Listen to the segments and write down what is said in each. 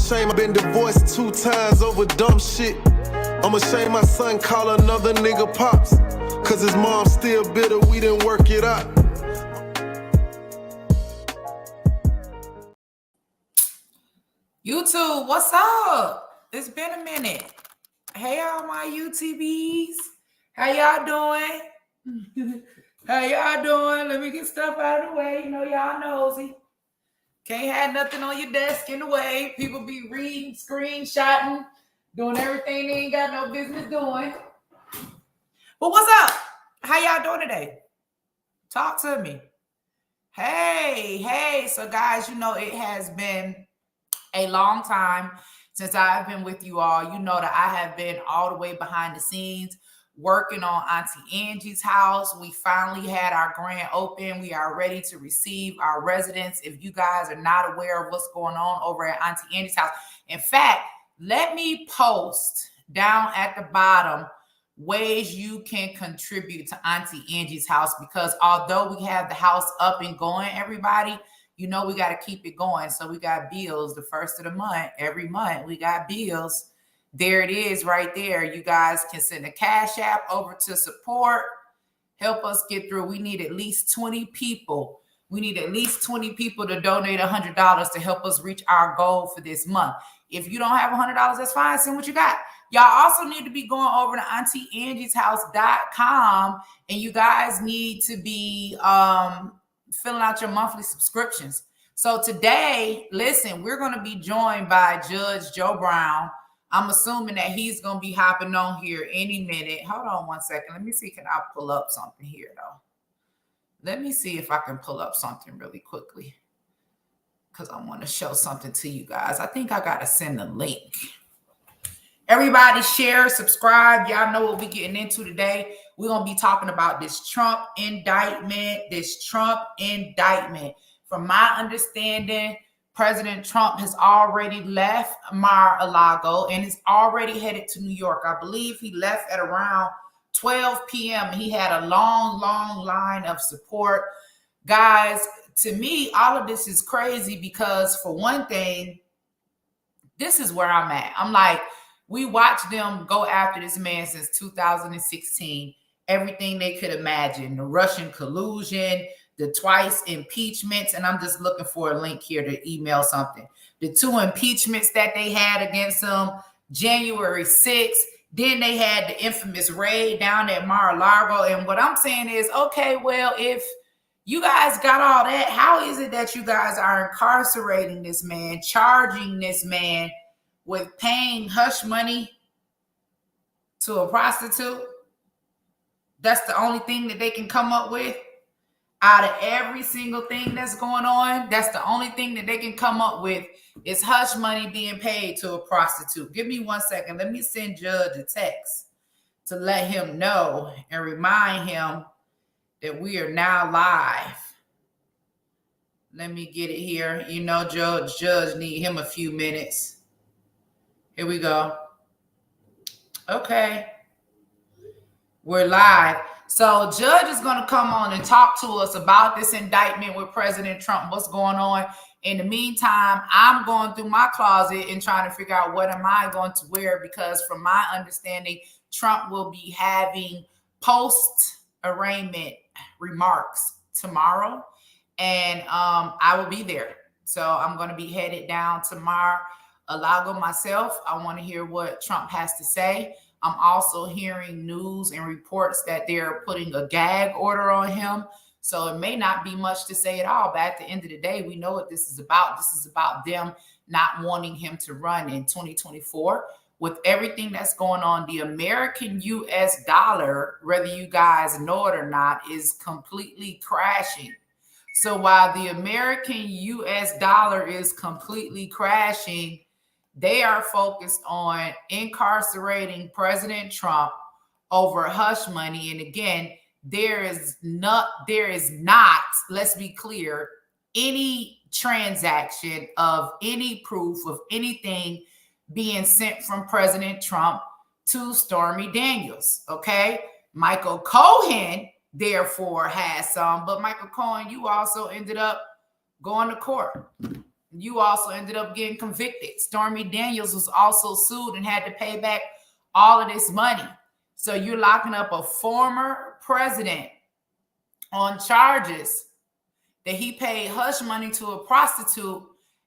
ashamed, I've been divorced 2 times over dumb shit. I'm ashamed my son call another nigga pops, cause his mom still bitter, we didn't work it out. YouTube, what's up? It's been a minute. Hey, all my UTBs. How y'all doing? How y'all doing? Let me get stuff out of the way. You know y'all nosy. Can't have nothing on your desk in the way. People be reading, screenshotting, doing everything they ain't got no business doing. But what's up? How y'all doing today? Talk to me. Hey. So guys, you know it has been a long time since I've been with you all. You know that I have been all the way behind the scenes working on Auntie Angie's house. We finally had our grand open. We are ready to receive our residents. If you guys are not aware of what's going on over at Auntie Angie's house, in fact, let me post down at the bottom ways you can contribute to Auntie Angie's house, because although we have the house up and going, everybody, you know we got to keep it going. So we got bills the first of the month. Every month we got bills. There it is right there. You guys can send a Cash App over to support. Help us get through. We need at least 20 people. We need at least 20 people to donate $100 to help us reach our goal for this month. If you don't have $100, that's fine. Send what you got. Y'all also need to be going over to AuntieAngie'sHouse.com, and you guys need to be filling out your monthly subscriptions. So today, listen, we're going to be joined by Judge Joe Brown. I'm assuming that he's going to be hopping on here any minute. Hold on one second. Let me see. Can I pull up something here, though? Let me see if I can pull up something really quickly, because I want to show something to you guys. I think I got to send a link. Everybody share, subscribe. Y'all know what we're getting into today. We're going to be talking about this Trump indictment. From my understanding, President Trump has already left Mar-a-Lago and is already headed to New York. I believe he left at around 12 p.m. He had a long line of support. Guys, to me, all of this is crazy because, for one thing, this is where I'm at. I'm like, we watched them go after this man since 2016. Everything they could imagine, the Russian collusion, the twice impeachments, and I'm just looking for a link here to email something. The 2 impeachments that they had against him, January 6th. Then they had the infamous raid down at Mar-a-Lago. And what I'm saying is, okay, well, if you guys got all that, how is it that you guys are incarcerating this man, charging this man with paying hush money to a prostitute? That's the only thing that they can come up with. Out of every single thing that's going on, that's the only thing that they can come up with is hush money being paid to a prostitute. Give me 1 second. Let me send Judge a text to let him know and remind him that we are now live. Let me get it here. You know, Judge need him a few minutes. Here we go. Okay. We're live. So Judge is going to come on and talk to us about this indictment with President Trump, what's going on. In the meantime, I'm going through my closet and trying to figure out what am I going to wear, because from my understanding, Trump will be having post-arraignment remarks tomorrow, and I will be there. So I'm going to be headed down to Mar-a-Lago myself. I want to hear what Trump has to say. I'm also hearing news and reports that they're putting a gag order on him. So it may not be much to say at all. But at the end of the day, we know what this is about. This is about them not wanting him to run in 2024. With everything that's going on, the American US dollar, whether you guys know it or not, is completely crashing. So while the American US dollar is completely crashing, they are focused on incarcerating President Trump over hush money. And again, there is not, let's be clear, any transaction of any proof of anything being sent from President Trump to Stormy Daniels. Okay. Michael Cohen, therefore, has some, but Michael Cohen, you also ended up going to court. you also ended up getting convicted. Stormy Daniels was also sued and had to pay back all of this money. So you're locking up a former president on charges that he paid hush money to a prostitute.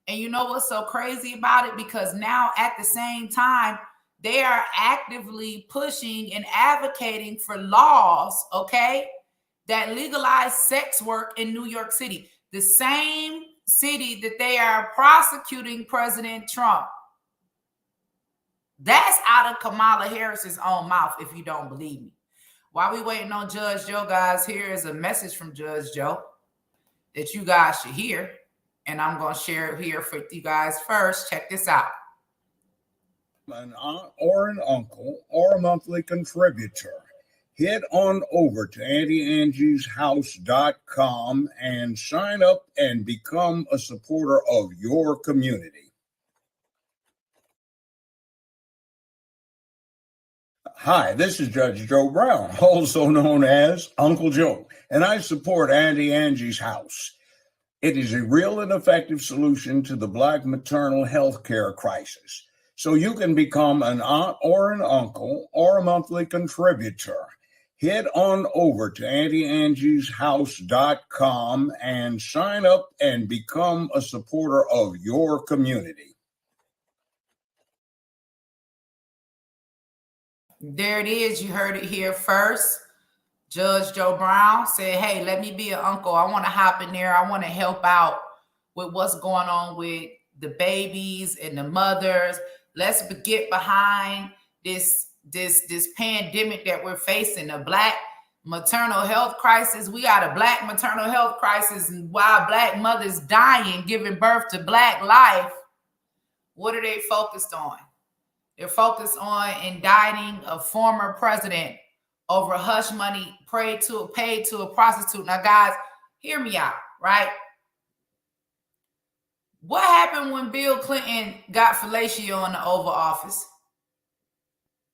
And you know what's so crazy about it? Because now at the same time, they are actively pushing and advocating for laws, okay, that legalize sex work in New York City. The same city that they are prosecuting President Trump. That's out of Kamala Harris's own mouth, if you don't believe me. While we waiting on Judge Joe, guys, here is a message from Judge Joe that you guys should hear. And I'm going to share it here for you guys first. Check this out. An aunt or an uncle or a monthly contributor, head on over to AuntieAngie'sHouse.com and sign up and become a supporter of your community. Hi, this is Judge Joe Brown, also known as Uncle Joe, and I support Auntie Angie's House. It is a real and effective solution to the Black maternal health care crisis. So you can become an aunt or an uncle or a monthly contributor. Head on over to AuntieAngie'sHouse.com and sign up and become a supporter of your community. There it is. You heard it here first. Judge Joe Brown said, hey, let me be an uncle. I want to hop in there. I want to help out with what's going on with the babies and the mothers. Let's get behind this pandemic that we're facing, the Black maternal health crisis. We got a Black maternal health crisis while Black mothers dying, giving birth to Black life. What are they focused on? They're focused on indicting a former president over hush money paid to a prostitute. Now, guys, hear me out, right? What happened when Bill Clinton got fellatio in the Oval Office?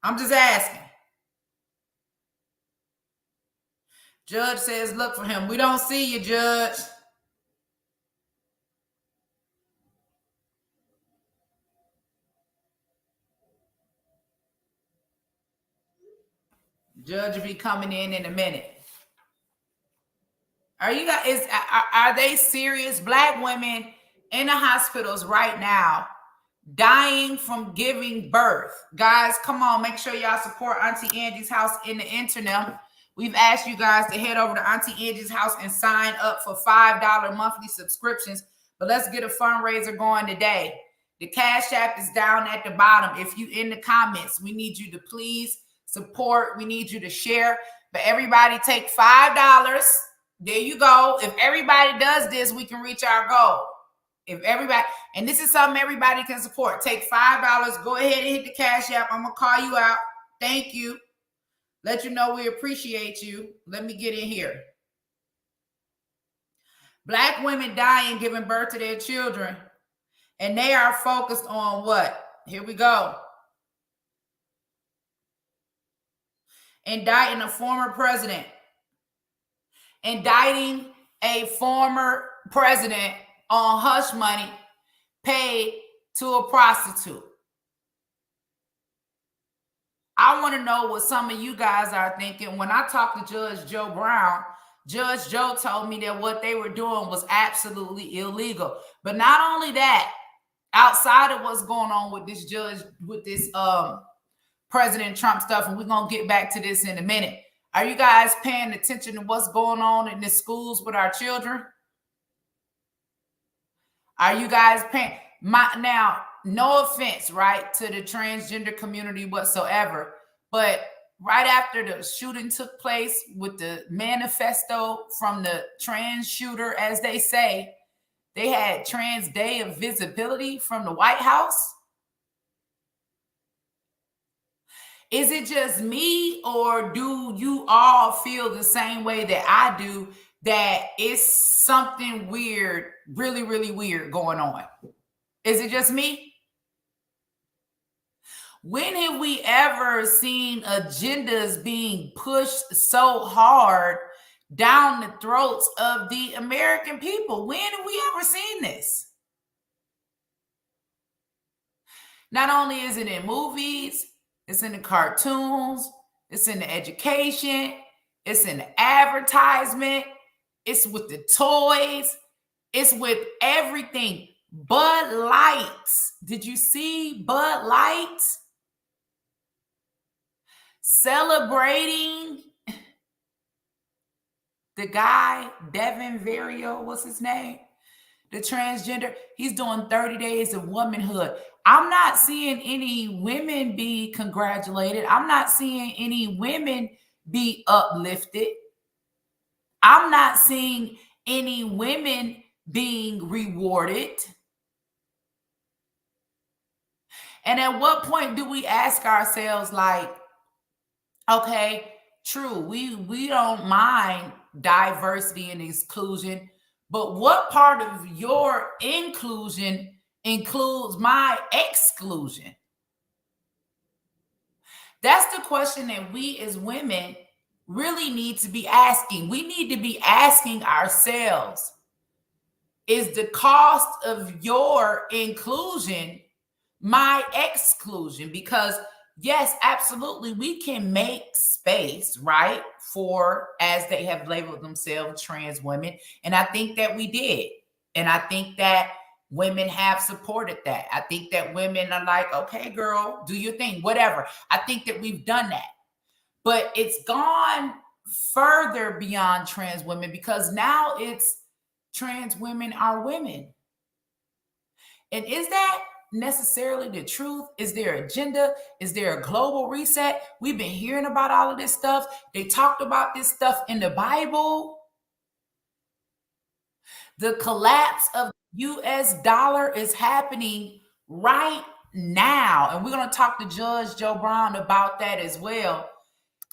I'm just asking. Judge says, look for him. We don't see you, Judge. Judge will be coming in a minute. Are you guys, are they serious? Black women in the hospitals right now dying from giving birth. Guys, come on, make sure y'all support Auntie Angie's House in the internet. We've asked you guys to head over to Auntie Angie's House and sign up for $5 monthly subscriptions. But let's get a fundraiser going today. The Cash App is down at the bottom. If you in the comments, we need you to please support. We need you to share. But everybody take $5. There you go. If everybody does this, we can reach our goal. If everybody, and this is something everybody can support, take $5. Go ahead and hit the Cash App. I'm going to call you out. Thank you. Let you know we appreciate you. Let me get in here. Black women dying giving birth to their children. And they are focused on what? Here we go. Indicting a former president. Indicting a former president on hush money paid to a prostitute. I want to know what some of you guys are thinking. When I talked to Judge Joe Brown, Judge Joe told me that what they were doing was absolutely illegal. But not only that, outside of what's going on with this judge, with this President Trump stuff, and we're going to get back to this in a minute. Are you guys paying attention to what's going on in the schools with our children? Are you guys paying? Now, no offense, right, to the transgender community whatsoever, but right after the shooting took place with the manifesto from the trans shooter, as they say, they had Trans Day of Visibility from the White House. Is it just me, or do you all feel the same way that I do, that it's something weird, really, really weird going on? Is it just me? When have we ever seen agendas being pushed so hard down the throats of the American people? When have we ever seen this? Not only is it in movies, it's in the cartoons, it's in the education, it's in the advertisement, it's with the toys, it's with everything. Bud Lights. Did you see Bud Lights celebrating the guy, Devin Vario, what's his name? The transgender. He's doing 30 days of womanhood. I'm not seeing any women be congratulated. I'm not seeing any women be uplifted. I'm not seeing any women being rewarded. And at what point do we ask ourselves, like, okay, true, we don't mind diversity and exclusion, but what part of your inclusion includes my exclusion? That's the question that we as women really need to be asking. We need to be asking ourselves, is the cost of your inclusion my exclusion? Because yes, absolutely, we can make space, right, for, as they have labeled themselves, trans women. And I think that we did. And I think that women have supported that. I think that women are like, okay, girl, do your thing, whatever. I think that we've done that. But it's gone further beyond trans women, because now it's trans women are women. And is that necessarily the truth? Is there an agenda? Is there a global reset? We've been hearing about all of this stuff. They talked about this stuff in the Bible. The collapse of the US dollar is happening right now. And we're going to talk to Judge Joe Brown about that as well.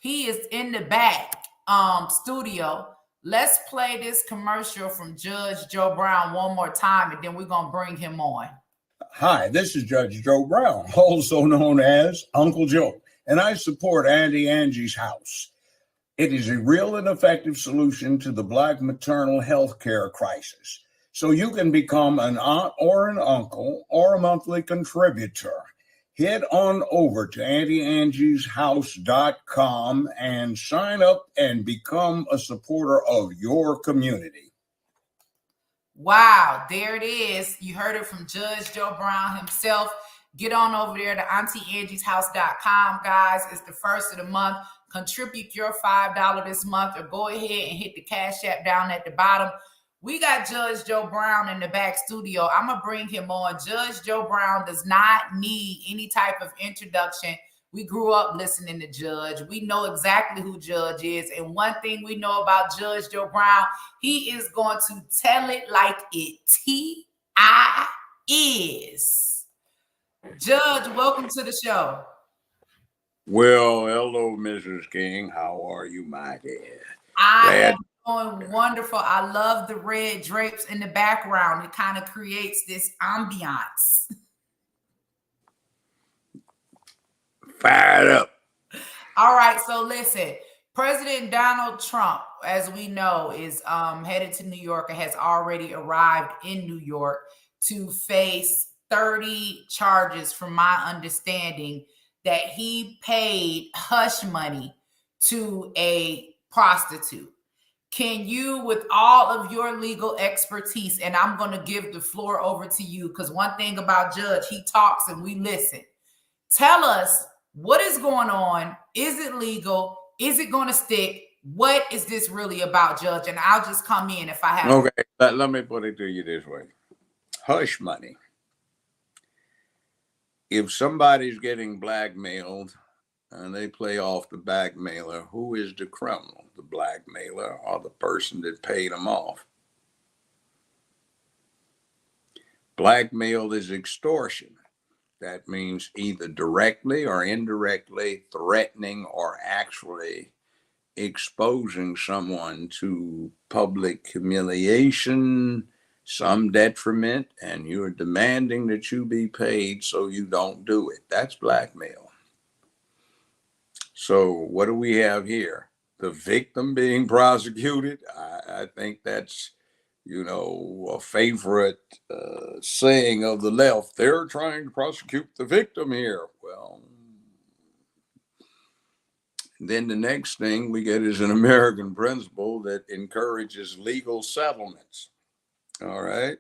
He is in the back studio. Let's play this commercial from Judge Joe Brown one more time, and then we're going to bring him on. Hi, this is Judge Joe Brown, also known as Uncle Joe, and I support Angie's house. It is a real and effective solution to the Black maternal health care crisis. So you can become an aunt or an uncle or a monthly contributor. Head on over to AuntieAngiesHouse.com and sign up and become a supporter of your community. Wow, there it is. You heard it from Judge Joe Brown himself. Get on over there to AuntieAngiesHouse.com, guys. It's the first of the month. Contribute your $5 this month, or go ahead and hit the Cash App down at the bottom. We got Judge Joe Brown in the back studio. I'm going to bring him on. Judge Joe Brown does not need any type of introduction. We grew up listening to Judge. We know exactly who Judge is. And one thing we know about Judge Joe Brown, he is going to tell it like it T.I. is. Judge, welcome to the show. Well, hello, Mrs. King. How are you, my dear? I am doing wonderful. I love the red drapes in the background. It kind of creates this ambiance. Fired up. All right, so listen, President Donald Trump, as we know, is headed to New York and has already arrived in New York to face 30 charges, from my understanding, that he paid hush money to a prostitute. Can you, with all of your legal expertise, and I'm going to give the floor over to you, because one thing about Judge, he talks and we listen. Tell us, what is going on? Is it legal? Is it going to stick? What is this really about, Judge? And I'll just come in if I have. Okay, let me put it to you this way. Hush money. If somebody's getting blackmailed and they play off the blackmailer, who is the criminal? The blackmailer or the person that paid them off? Blackmail is extortion. That means either directly or indirectly threatening or actually exposing someone to public humiliation, some detriment, and you're demanding that you be paid so you don't do it. That's blackmail. So what do we have here? The victim being prosecuted? I think that's a favorite saying of the left, they're trying to prosecute the victim here. Well, then the next thing we get is an American principle that encourages legal settlements. All right.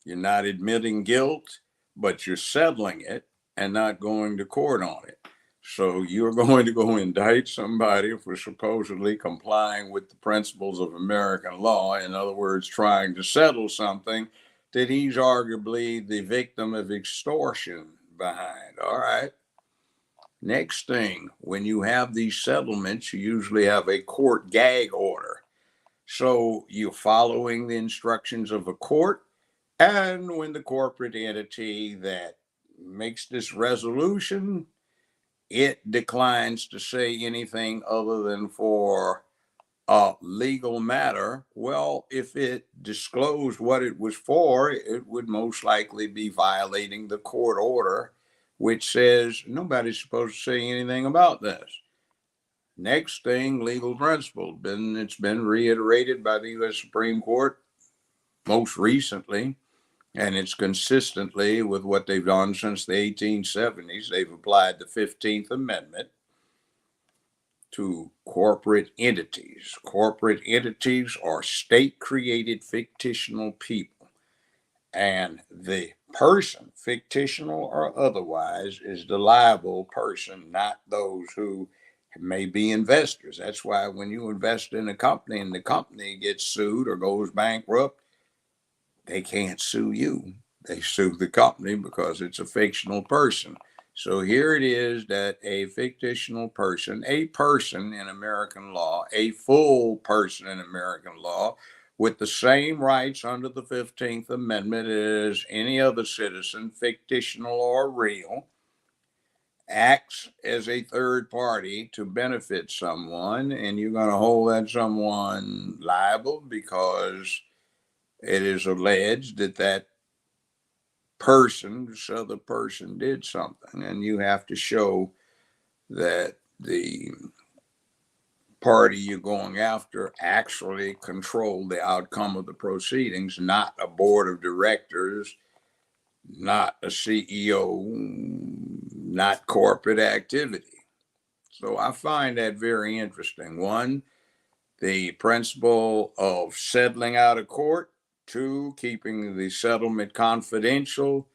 You're not admitting guilt, but you're settling it and not going to court on it. So you're going to go indict somebody for supposedly complying with the principles of American law. In other words, trying to settle something that he's arguably the victim of extortion behind. All right. Next thing, when you have these settlements, you usually have a court gag order. So you're following the instructions of a court. And when the corporate entity that makes this resolution, it declines to say anything other than for a legal matter, well, if it disclosed what it was for, it would most likely be violating the court order, which says nobody's supposed to say anything about this. Next thing, legal principle. It's been reiterated by the U.S. Supreme Court most recently, and it's consistently with what they've done since the 1870s. They've applied the 15th Amendment to corporate entities. Corporate entities are state-created fictional people. And the person, fictional or otherwise, is the liable person, not those who may be investors. That's why when you invest in a company and the company gets sued or goes bankrupt, they can't sue you. They sue the company because it's a fictional person. So here it is that a fictional person, a person in American law, a full person in American law, with the same rights under the 15th Amendment as any other citizen, fictional or real, acts as a third party to benefit someone, and you're going to hold that someone liable because it is alleged that that person, this other person, did something, and you have to show that the party you're going after actually controlled the outcome of the proceedings, not a board of directors, not a CEO, not corporate activity. So I find that very interesting. One, the principle of settling out of court. Two, keeping the settlement confidential.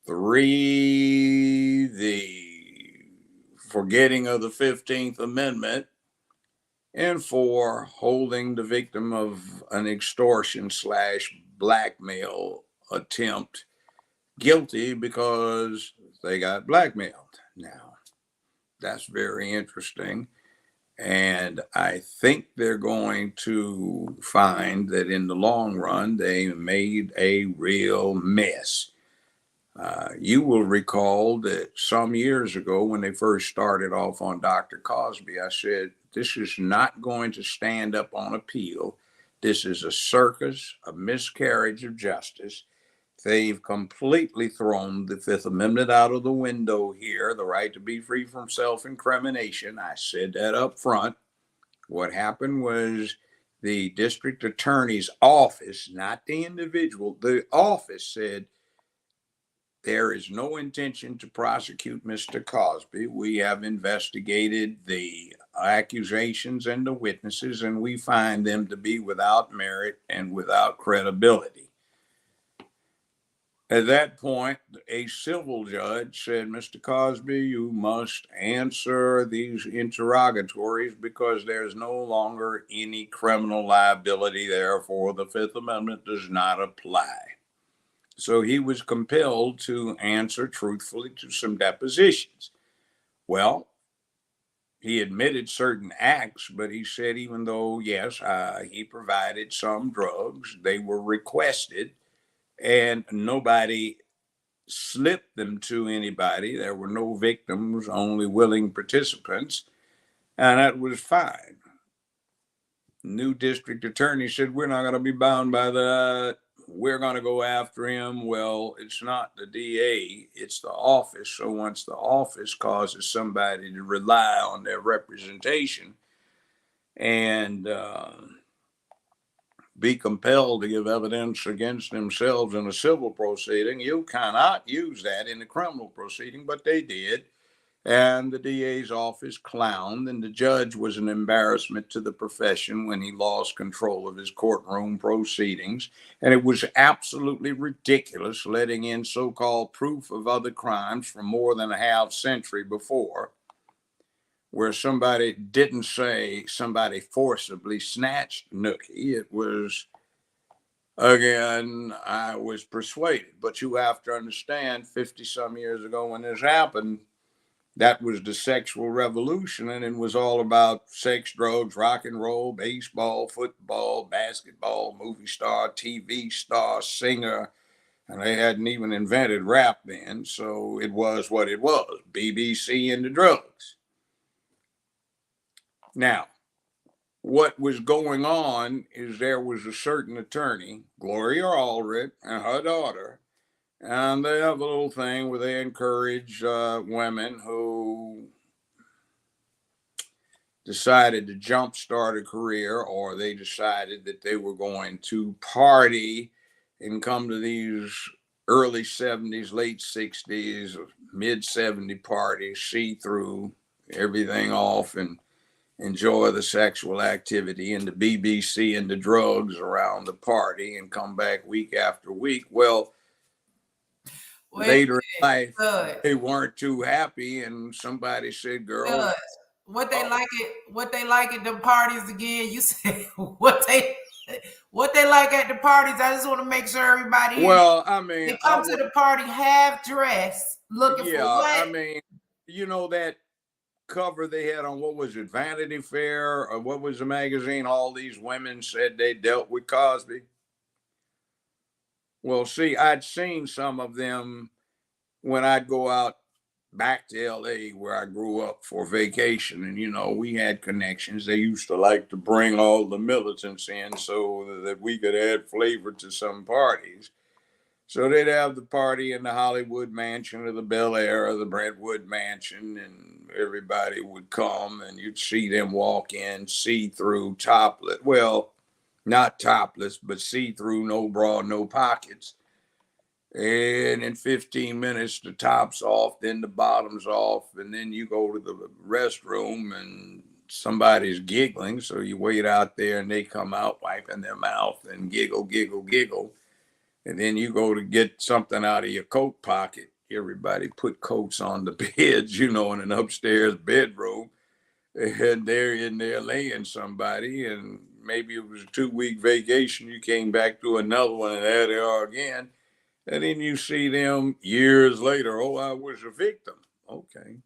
Three, the forgetting of the 15th Amendment. And four, holding the victim of an extortion / blackmail attempt guilty because they got blackmailed. Now, that's very interesting. And I think they're going to find that in the long run, they made a real mess. You will recall that some years ago when they first started off on Dr. Cosby, I said, this is not going to stand up on appeal. This is a circus, a miscarriage of justice. They've completely thrown the Fifth Amendment out of the window here, the right to be free from self-incrimination. I said that up front. What happened was the district attorney's office, not the individual, the office said, there is no intention to prosecute Mr. Cosby. We have investigated the accusations and the witnesses, and we find them to be without merit and without credibility. At that point, a civil judge said, Mr. Cosby, you must answer these interrogatories because there's no longer any criminal liability. Therefore, the Fifth Amendment does not apply. So he was compelled to answer truthfully to some depositions. Well, he admitted certain acts, but he said even though, yes, he provided some drugs, they were requested, and nobody slipped them to anybody. There were no victims, only willing participants, and that was fine. New district attorney said, we're not going to be bound by that. We're going to go after him. Well, it's not the DA, it's the office. So once the office causes somebody to rely on their representation and be compelled to give evidence against themselves in a civil proceeding. You cannot use that in a criminal proceeding, but they did. And the DA's office clowned, and the judge was an embarrassment to the profession when he lost control of his courtroom proceedings. And it was absolutely ridiculous letting in so-called proof of other crimes from more than a half century before, where somebody didn't say somebody forcibly snatched Nookie. It was, again, I was persuaded. But you have to understand, 50 some years ago when this happened, that was the sexual revolution, and it was all about sex, drugs, rock and roll, baseball, football, basketball, movie star, TV star, singer, and they hadn't even invented rap then, so it was what it was, BBC and the drugs. Now, what was going on is there was a certain attorney, Gloria Allred, and her daughter, and they have a little thing where they encourage women who decided to jumpstart a career, or they decided that they were going to party and come to these early 70s, late 60s, mid 70s parties, see through everything off and enjoy the sexual activity and the BBC and the drugs around the party and come back week after week. Well, later in life, they weren't too happy, and somebody said, "Girl, what they like at the parties again?" You said what they like at the parties. I just want to make sure everybody. Well, I mean, they come to the party half dressed, looking for what? I mean, you know that cover they had on, what was it, Vanity Fair, or what was the magazine? All these women said they dealt with Cosby. Well, see, I'd seen some of them when I'd go out back to LA where I grew up for vacation. And, you know, we had connections. They used to like to bring all the militants in so that we could add flavor to some parties. So they'd have the party in the Hollywood Mansion or the Bel Air or the Brentwood Mansion, and everybody would come and you'd see them walk in, see-through, topless. Well, not topless, but see-through, no bra, no pockets. And in 15 minutes, the top's off, then the bottom's off, and then you go to the restroom and somebody's giggling. So you wait out there and they come out wiping their mouth and giggle, giggle, giggle. And then you go to get something out of your coat pocket. Everybody put coats on the beds, you know, in an upstairs bedroom. And they're in there laying somebody, and maybe it was a 2-week vacation. You came back to another one, and there they are again. And then you see them years later. Oh, I was a victim. Okay.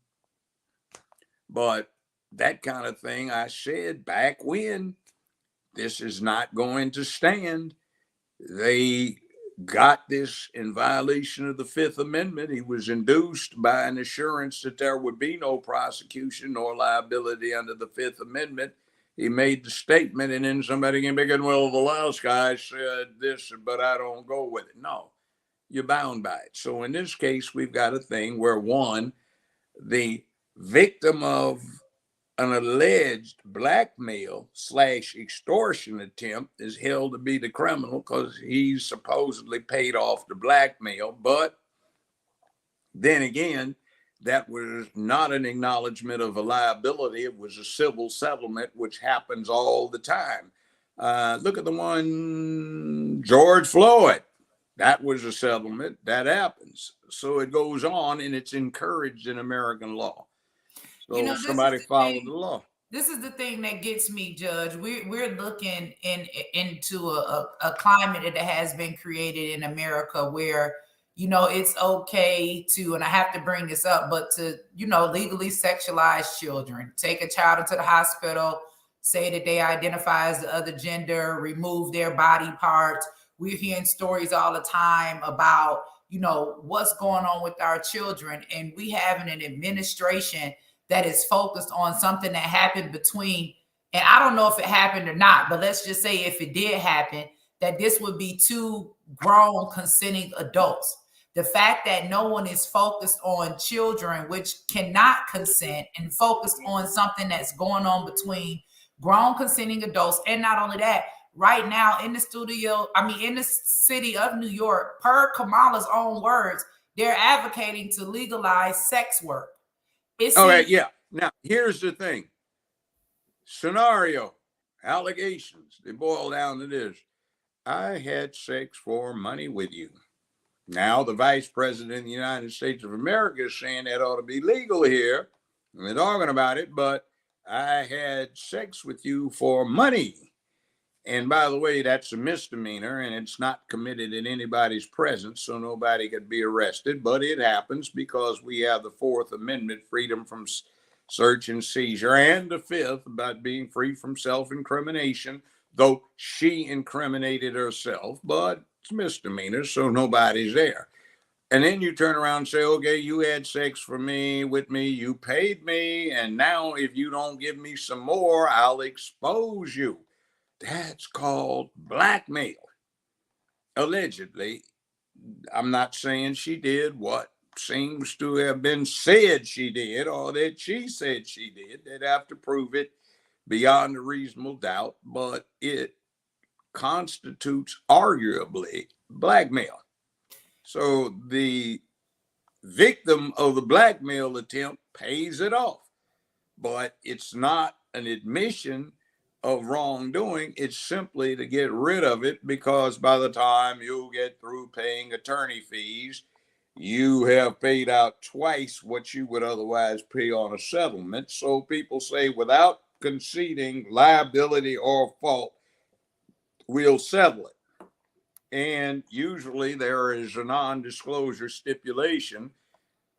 But that kind of thing, I said back when, this is not going to stand. They got this in violation of the Fifth Amendment. He was induced by an assurance that there would be no prosecution nor liability under the Fifth Amendment. He made the statement, and then somebody came back and, well, the last guy said this, but I don't go with it. No, you're bound by it. So in this case, we've got a thing where, one, the victim of an alleged blackmail / extortion attempt is held to be the criminal because he's supposedly paid off the blackmail. But then again, that was not an acknowledgement of a liability. It was a civil settlement, which happens all the time. Look at the one, George Floyd. That was a settlement. That happens. So it goes on, and it's encouraged in American law. So you know, somebody followed the law. This is the thing that gets me, Judge. We're looking into a climate that has been created in America where, you know, it's okay to, and I have to bring this up, but to, you know, legally sexualize children, take a child into the hospital, say that they identify as the other gender, remove their body parts. We're hearing stories all the time about, you know, what's going on with our children. And we having an administration that is focused on something that happened between, and I don't know if it happened or not, but let's just say if it did happen, that this would be 2 grown consenting adults. The fact that no one is focused on children, which cannot consent, and focused on something that's going on between grown consenting adults. And not only that, right now in the studio, in the city of New York, per Kamala's own words, they're advocating to legalize sex work. All right, yeah. Now, here's the thing. Scenario, allegations, they boil down to this. I had sex for money with you. Now, the Vice President of the United States of America is saying that ought to be legal here. And they're talking about it, but I had sex with you for money. And by the way, that's a misdemeanor and it's not committed in anybody's presence, so nobody could be arrested. But it happens because we have the Fourth Amendment, freedom from search and seizure, and the Fifth about being free from self-incrimination, though she incriminated herself, but it's misdemeanor, so nobody's there. And then you turn around and say, okay, you had sex for me, with me, you paid me, and now if you don't give me some more, I'll expose you. That's called blackmail. Allegedly, I'm not saying she did what seems to have been said she did or that she said she did. They'd have to prove it beyond a reasonable doubt, but it constitutes arguably blackmail. So the victim of the blackmail attempt pays it off, but it's not an admission of wrongdoing. It's simply to get rid of it, because by the time you get through paying attorney fees, you have paid out twice what you would otherwise pay on a settlement. So people say, without conceding liability or fault, we'll settle it. And usually there is a non-disclosure stipulation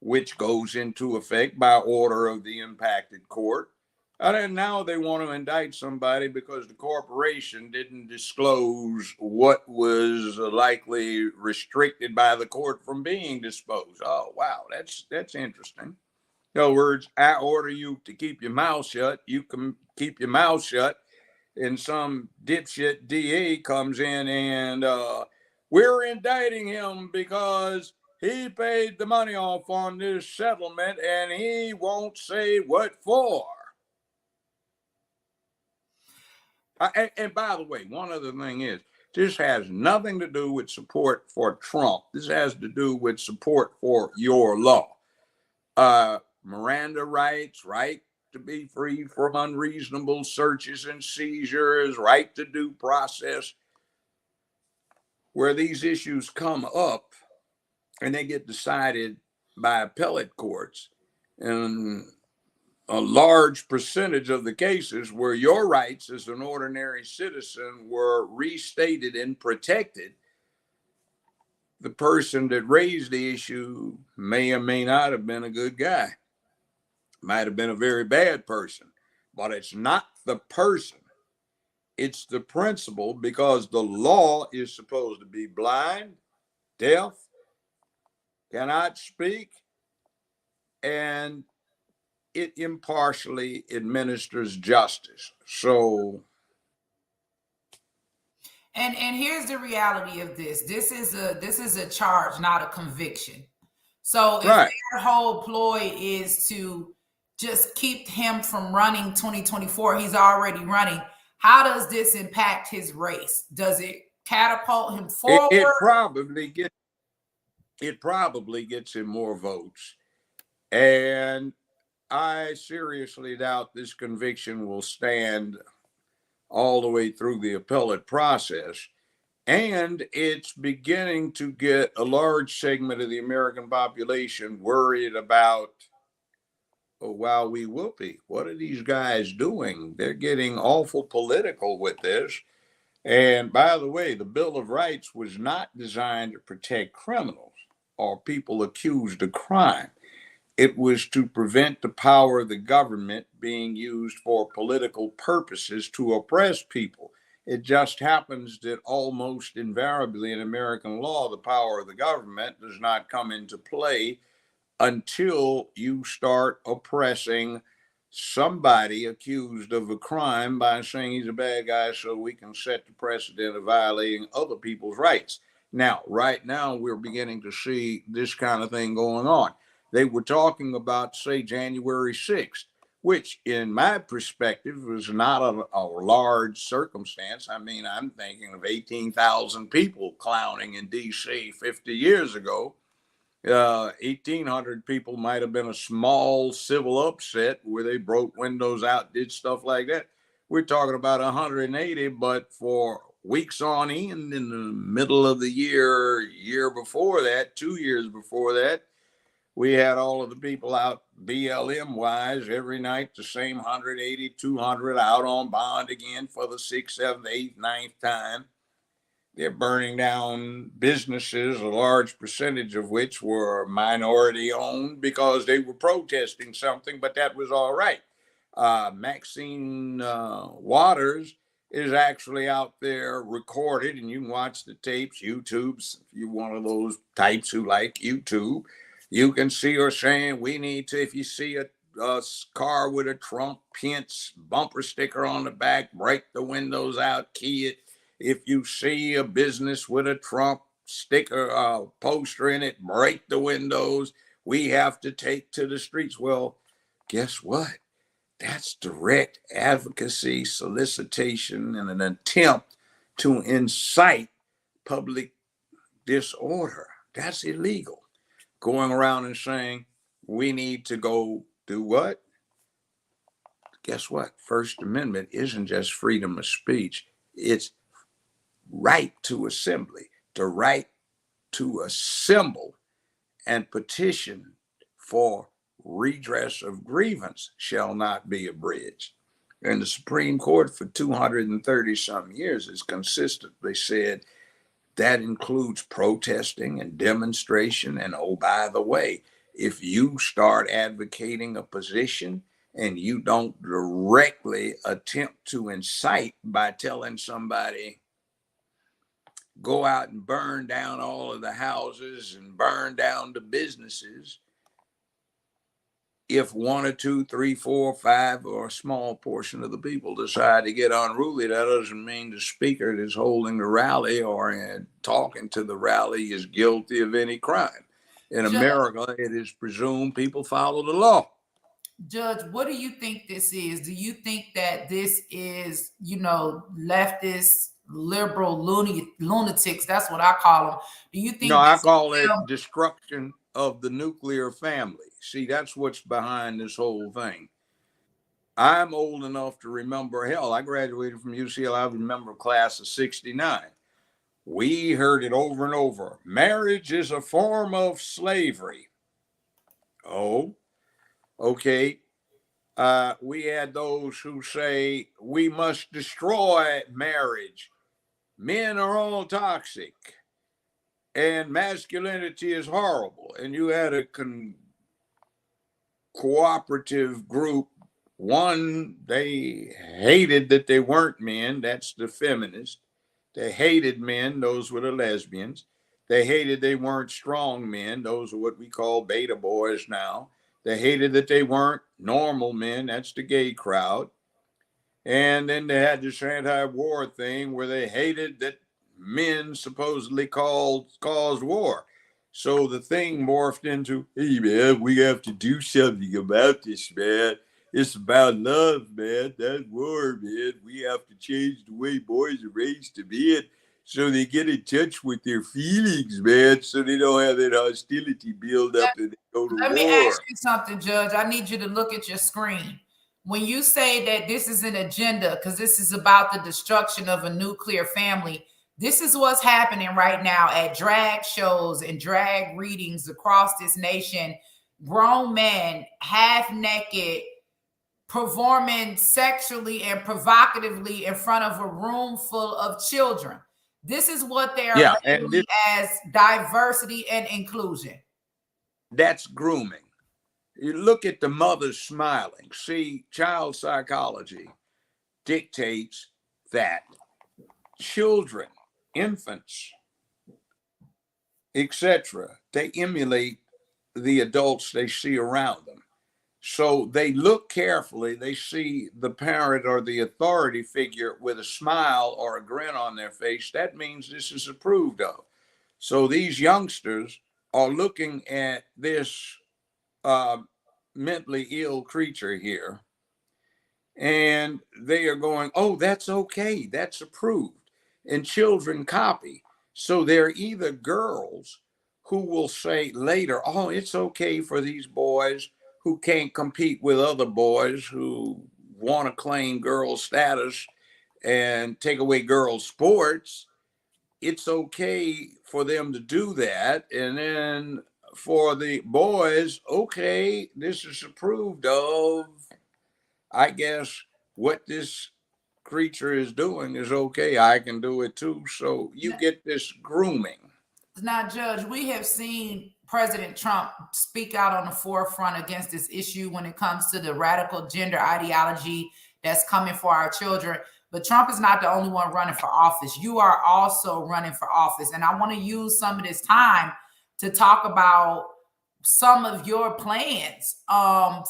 which goes into effect by order of the impacted court. And then now they want to indict somebody because the corporation didn't disclose what was likely restricted by the court from being disposed. Oh, wow, that's interesting. In other words, I order you to keep your mouth shut. You can keep your mouth shut, and some dipshit DA comes in and we're indicting him because he paid the money off on this settlement and he won't say what for. And by the way, one other thing is, this has nothing to do with support for Trump. This has to do with support for your law. Miranda rights, right to be free from unreasonable searches and seizures, right to due process. Where these issues come up and they get decided by appellate courts, and a large percentage of the cases where your rights as an ordinary citizen were restated and protected, the person that raised the issue may or may not have been a good guy, might have been a very bad person, but it's not the person, it's the principle, because the law is supposed to be blind, deaf, cannot speak, and it impartially administers justice. So, and here's the reality of this. This is a charge, not a conviction. So if right. their whole ploy is to just keep him from running 2024, he's already running. How does this impact his race? Does it catapult him forward? It probably gets him more votes. And I seriously doubt this conviction will stand all the way through the appellate process. And it's beginning to get a large segment of the American population worried about, oh, wow, we whoopee. What are these guys doing? They're getting awful political with this. And by the way, the Bill of Rights was not designed to protect criminals or people accused of crime. It was to prevent the power of the government being used for political purposes to oppress people. It just happens that almost invariably in American law, the power of the government does not come into play until you start oppressing somebody accused of a crime by saying he's a bad guy so we can set the precedent of violating other people's rights. Now, right now, we're beginning to see this kind of thing going on. They were talking about, say, January 6th. which in my perspective was not a large circumstance. I mean, I'm thinking of 18,000 people clowning in D.C. 50 years ago. 1,800 people might have been a small civil upset where they broke windows out, did stuff like that. We're talking about 180, but for weeks on end in the middle of the year before that, 2 years before that, we had all of the people out BLM wise every night, the same 180, 200 out on bond again for the 6th, 7th, 8th, 9th time. They're burning down businesses, a large percentage of which were minority owned because they were protesting something, but that was all right. Maxine Waters is actually out there recorded, and you can watch the tapes, YouTube's, if you're one of those types who like YouTube, you can see her saying, we need to, if you see a car with a Trump Pence bumper sticker on the back, break the windows out, key it. If you see a business with a Trump sticker, poster in it, break the windows. We have to take to the streets. Well, guess what? That's direct advocacy, solicitation, and an attempt to incite public disorder. That's illegal. Going around and saying, we need to go do what? Guess what? First Amendment isn't just freedom of speech. It's right to assembly, the right to assemble and petition for redress of grievance shall not be abridged. And the Supreme Court for 230 some years has consistently said that includes protesting and demonstration. And oh, by the way, if you start advocating a position and you don't directly attempt to incite by telling somebody, go out and burn down all of the houses and burn down the businesses, if 1 or 2, 3, 4, 5, or a small portion of the people decide to get unruly, that doesn't mean the speaker that's holding the rally or talking to the rally is guilty of any crime. In America, it is presumed people follow the law. Judge, what do you think this is? Do you think that this is, leftist, liberal lunatics? That's what I call them. Do you think? No, I call it destruction of the nuclear family. See, that's what's behind this whole thing. I'm old enough to remember, hell, I graduated from UCLA. I remember class of 69. We heard it over and over. Marriage is a form of slavery. Oh, okay. We had those who say we must destroy marriage. Men are all toxic and masculinity is horrible. And you had a cooperative group. One, they hated that they weren't men. That's the feminists. They hated men. Those were the lesbians. They hated they weren't strong men. Those are what we call beta boys now. They hated that they weren't normal men. That's the gay crowd. And then they had this anti-war thing where they hated that men supposedly caused war. So the thing morphed into, hey, man, we have to do something about this, man. It's about love, man. That war, man. We have to change the way boys are raised to men so they get in touch with their feelings, man, so they don't have that hostility build up and they go to war. Let me ask you something, Judge. I need you to look at your screen. When you say that this is an agenda, because this is about the destruction of a nuclear family, this is what's happening right now at drag shows and drag readings across this nation. Grown men, half naked, performing sexually and provocatively in front of a room full of children. This is what they are labeling as diversity and inclusion. That's grooming. You look at the mothers smiling. See, child psychology dictates that children, infants, etc., they emulate the adults they see around them. So they look carefully. They see the parent or the authority figure with a smile or a grin on their face. That means this is approved of. So these youngsters are looking at this mentally ill creature here And they are going, oh, that's okay, that's approved. And children copy. So they're either girls who will say later, oh, it's okay for these boys who can't compete with other boys who want to claim girl status and take away girls' sports. It's okay for them to do that. And then for the boys, okay, this is approved of. I guess what this creature is doing is okay. I can do it too. So you get this grooming. Now, Judge, we have seen President Trump speak out on the forefront against this issue when it comes to the radical gender ideology that's coming for our children. But Trump is not the only one running for office. You are also running for office. And I want to use some of this time to talk about some of your plans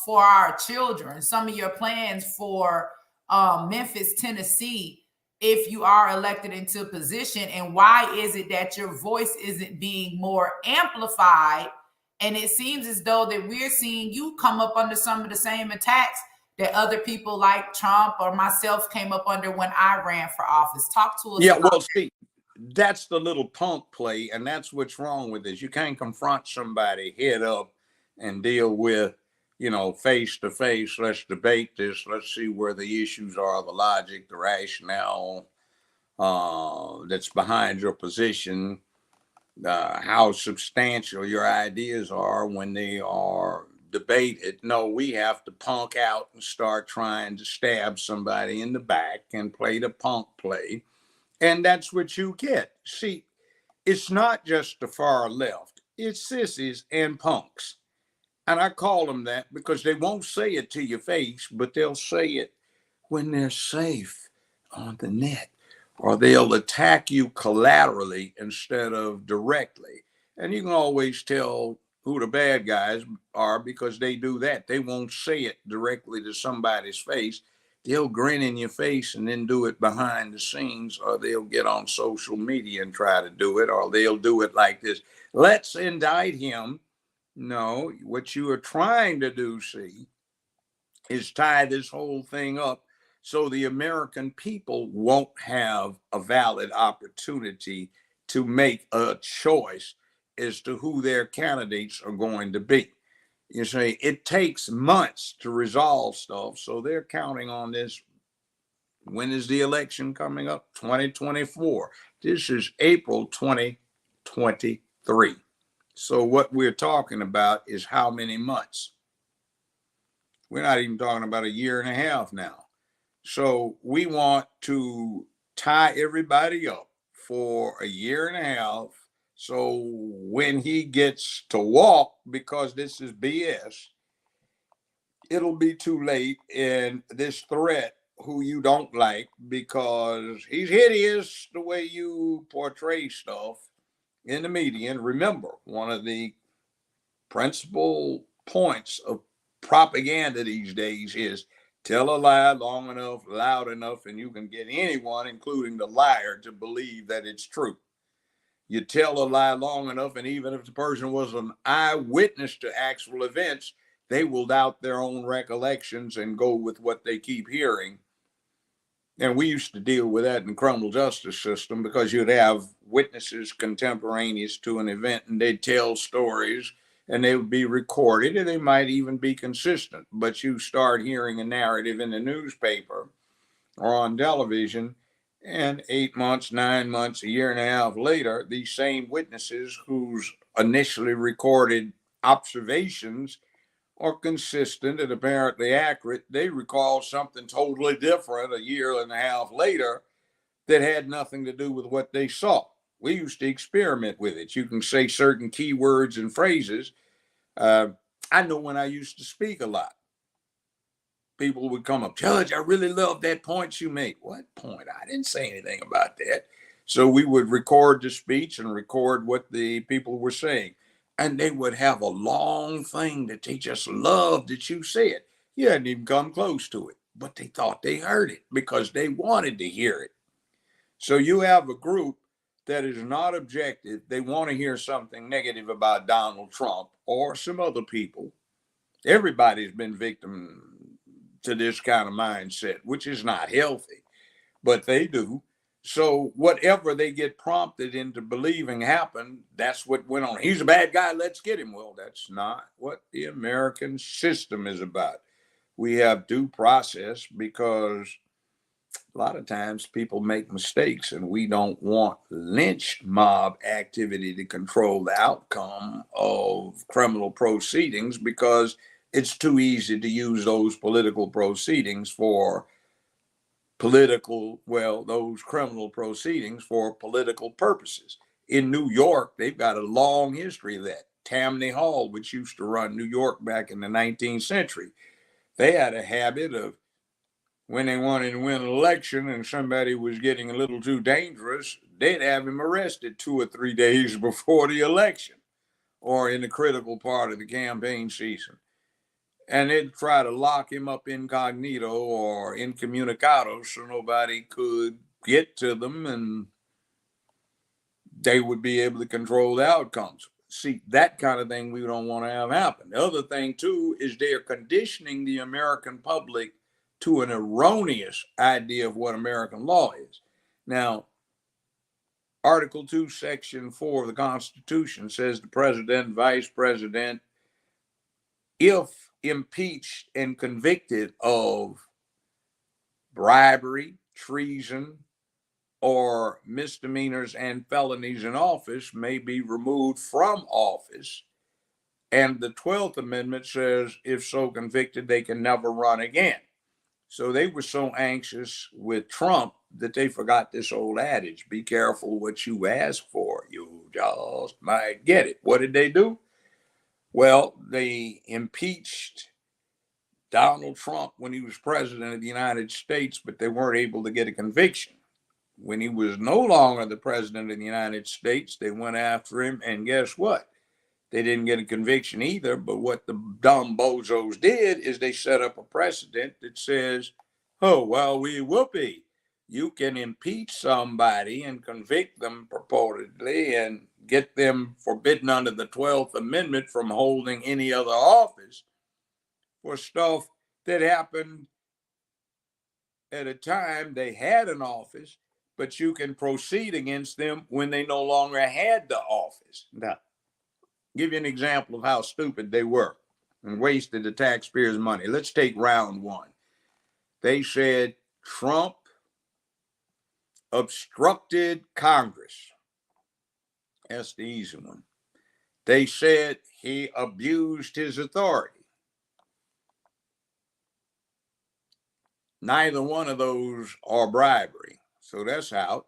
for our children, some of your plans for Memphis, Tennessee, if you are elected into a position, and why is it that your voice isn't being more amplified? And it seems as though that we're seeing you come up under some of the same attacks that other people like Trump or myself came up under when I ran for office. Talk to us. Yeah, well, see, that's the little punk play, and that's what's wrong with this. You can't confront somebody head up and deal with, face to face. Let's debate this. Let's see where the issues are, the logic, the rationale that's behind your position, how substantial your ideas are when they are debated. No, we have to punk out and start trying to stab somebody in the back and play the punk play. And that's what you get. See, it's not just the far left. It's sissies and punks. And I call them that because they won't say it to your face, but they'll say it when they're safe on the net, or they'll attack you collaterally instead of directly. And you can always tell who the bad guys are because they do that. They won't say it directly to somebody's face. They'll grin in your face and then do it behind the scenes, or they'll get on social media and try to do it, or they'll do it like this. Let's indict him. No, what you are trying to do, see, is tie this whole thing up so the American people won't have a valid opportunity to make a choice as to who their candidates are going to be. You see, it takes months to resolve stuff, so they're counting on this. When is the election coming up? 2024. This is April 2023. So what we're talking about is how many months? We're not even talking about a year and a half now. So we want to tie everybody up for a year and a half. So when he gets to walk, because this is BS, it'll be too late. And this threat, who you don't like because he's hideous the way you portray stuff in the media. And remember, one of the principal points of propaganda these days is tell a lie long enough, loud enough, and you can get anyone, including the liar, to believe that it's true. You tell a lie long enough, and even if the person was an eyewitness to actual events, they will doubt their own recollections and go with what they keep hearing. And we used to deal with that in the criminal justice system because you'd have witnesses contemporaneous to an event and they'd tell stories and they would be recorded and they might even be consistent. But you start hearing a narrative in the newspaper or on television, and 8 months, 9 months, a year and a half later, these same witnesses whose initially recorded observations are consistent and apparently accurate, they recall something totally different a year and a half later that had nothing to do with what they saw. We used to experiment with it. You can say certain keywords and phrases. I know when I used to speak a lot, people would come up, Judge, I really love that point you made. What point? I didn't say anything about that. So we would record the speech and record what the people were saying. And they would have a long thing that they just loved that you said. You hadn't even come close to it, but they thought they heard it because they wanted to hear it. So you have a group that is not objective. They want to hear something negative about Donald Trump or some other people. Everybody's been victim to this kind of mindset, which is not healthy, but they do. So whatever they get prompted into believing happened, that's what went on. He's a bad guy, let's get him. Well, that's not what the American system is about. We have due process because a lot of times people make mistakes, and we don't want lynch mob activity to control the outcome of criminal proceedings, because it's too easy to use those political proceedings for those criminal proceedings for political purposes. In New York, they've got a long history of that. Tammany Hall, which used to run New York back in the 19th century, they had a habit of, when they wanted to win an election and somebody was getting a little too dangerous, they'd have him arrested 2 or 3 days before the election or in the critical part of the campaign season. And they'd try to lock him up incognito or incommunicado so nobody could get to them, and they would be able to control the outcomes. See, that kind of thing we don't want to have happen. The other thing, too, is they're conditioning the American public to an erroneous idea of what American law is. Now, Article 2, Section 4 of the Constitution says the president, vice president, if impeached and convicted of bribery, treason, or misdemeanors and felonies in office, may be removed from office. And the 12th Amendment says, if so convicted, they can never run again. So they were so anxious with Trump that they forgot this old adage, be careful what you ask for, you just might get it. What did they do? Well, they impeached Donald Trump when he was president of the United States, but they weren't able to get a conviction. When he was no longer the president of the United States, they went after him, and guess what? They didn't get a conviction either, but what the dumb bozos did is they set up a precedent that says, oh, well, whoopee, you can impeach somebody and convict them purportedly and get them forbidden under the 12th Amendment from holding any other office for stuff that happened at a time they had an office, but you can proceed against them when they no longer had the office. Now, give you an example of how stupid they were and wasted the taxpayers' money. Let's take round one. They said Trump obstructed Congress. That's the easy one. They said he abused his authority. Neither one of those are bribery. So that's out.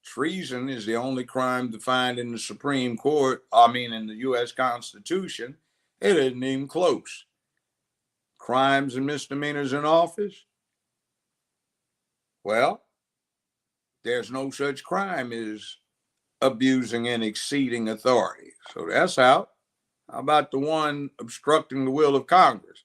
Treason is the only crime defined in the Supreme Court, in the U.S. Constitution. It isn't even close. Crimes and misdemeanors in office? Well, there's no such crime as abusing and exceeding authority. So that's out. How about the one obstructing the will of Congress?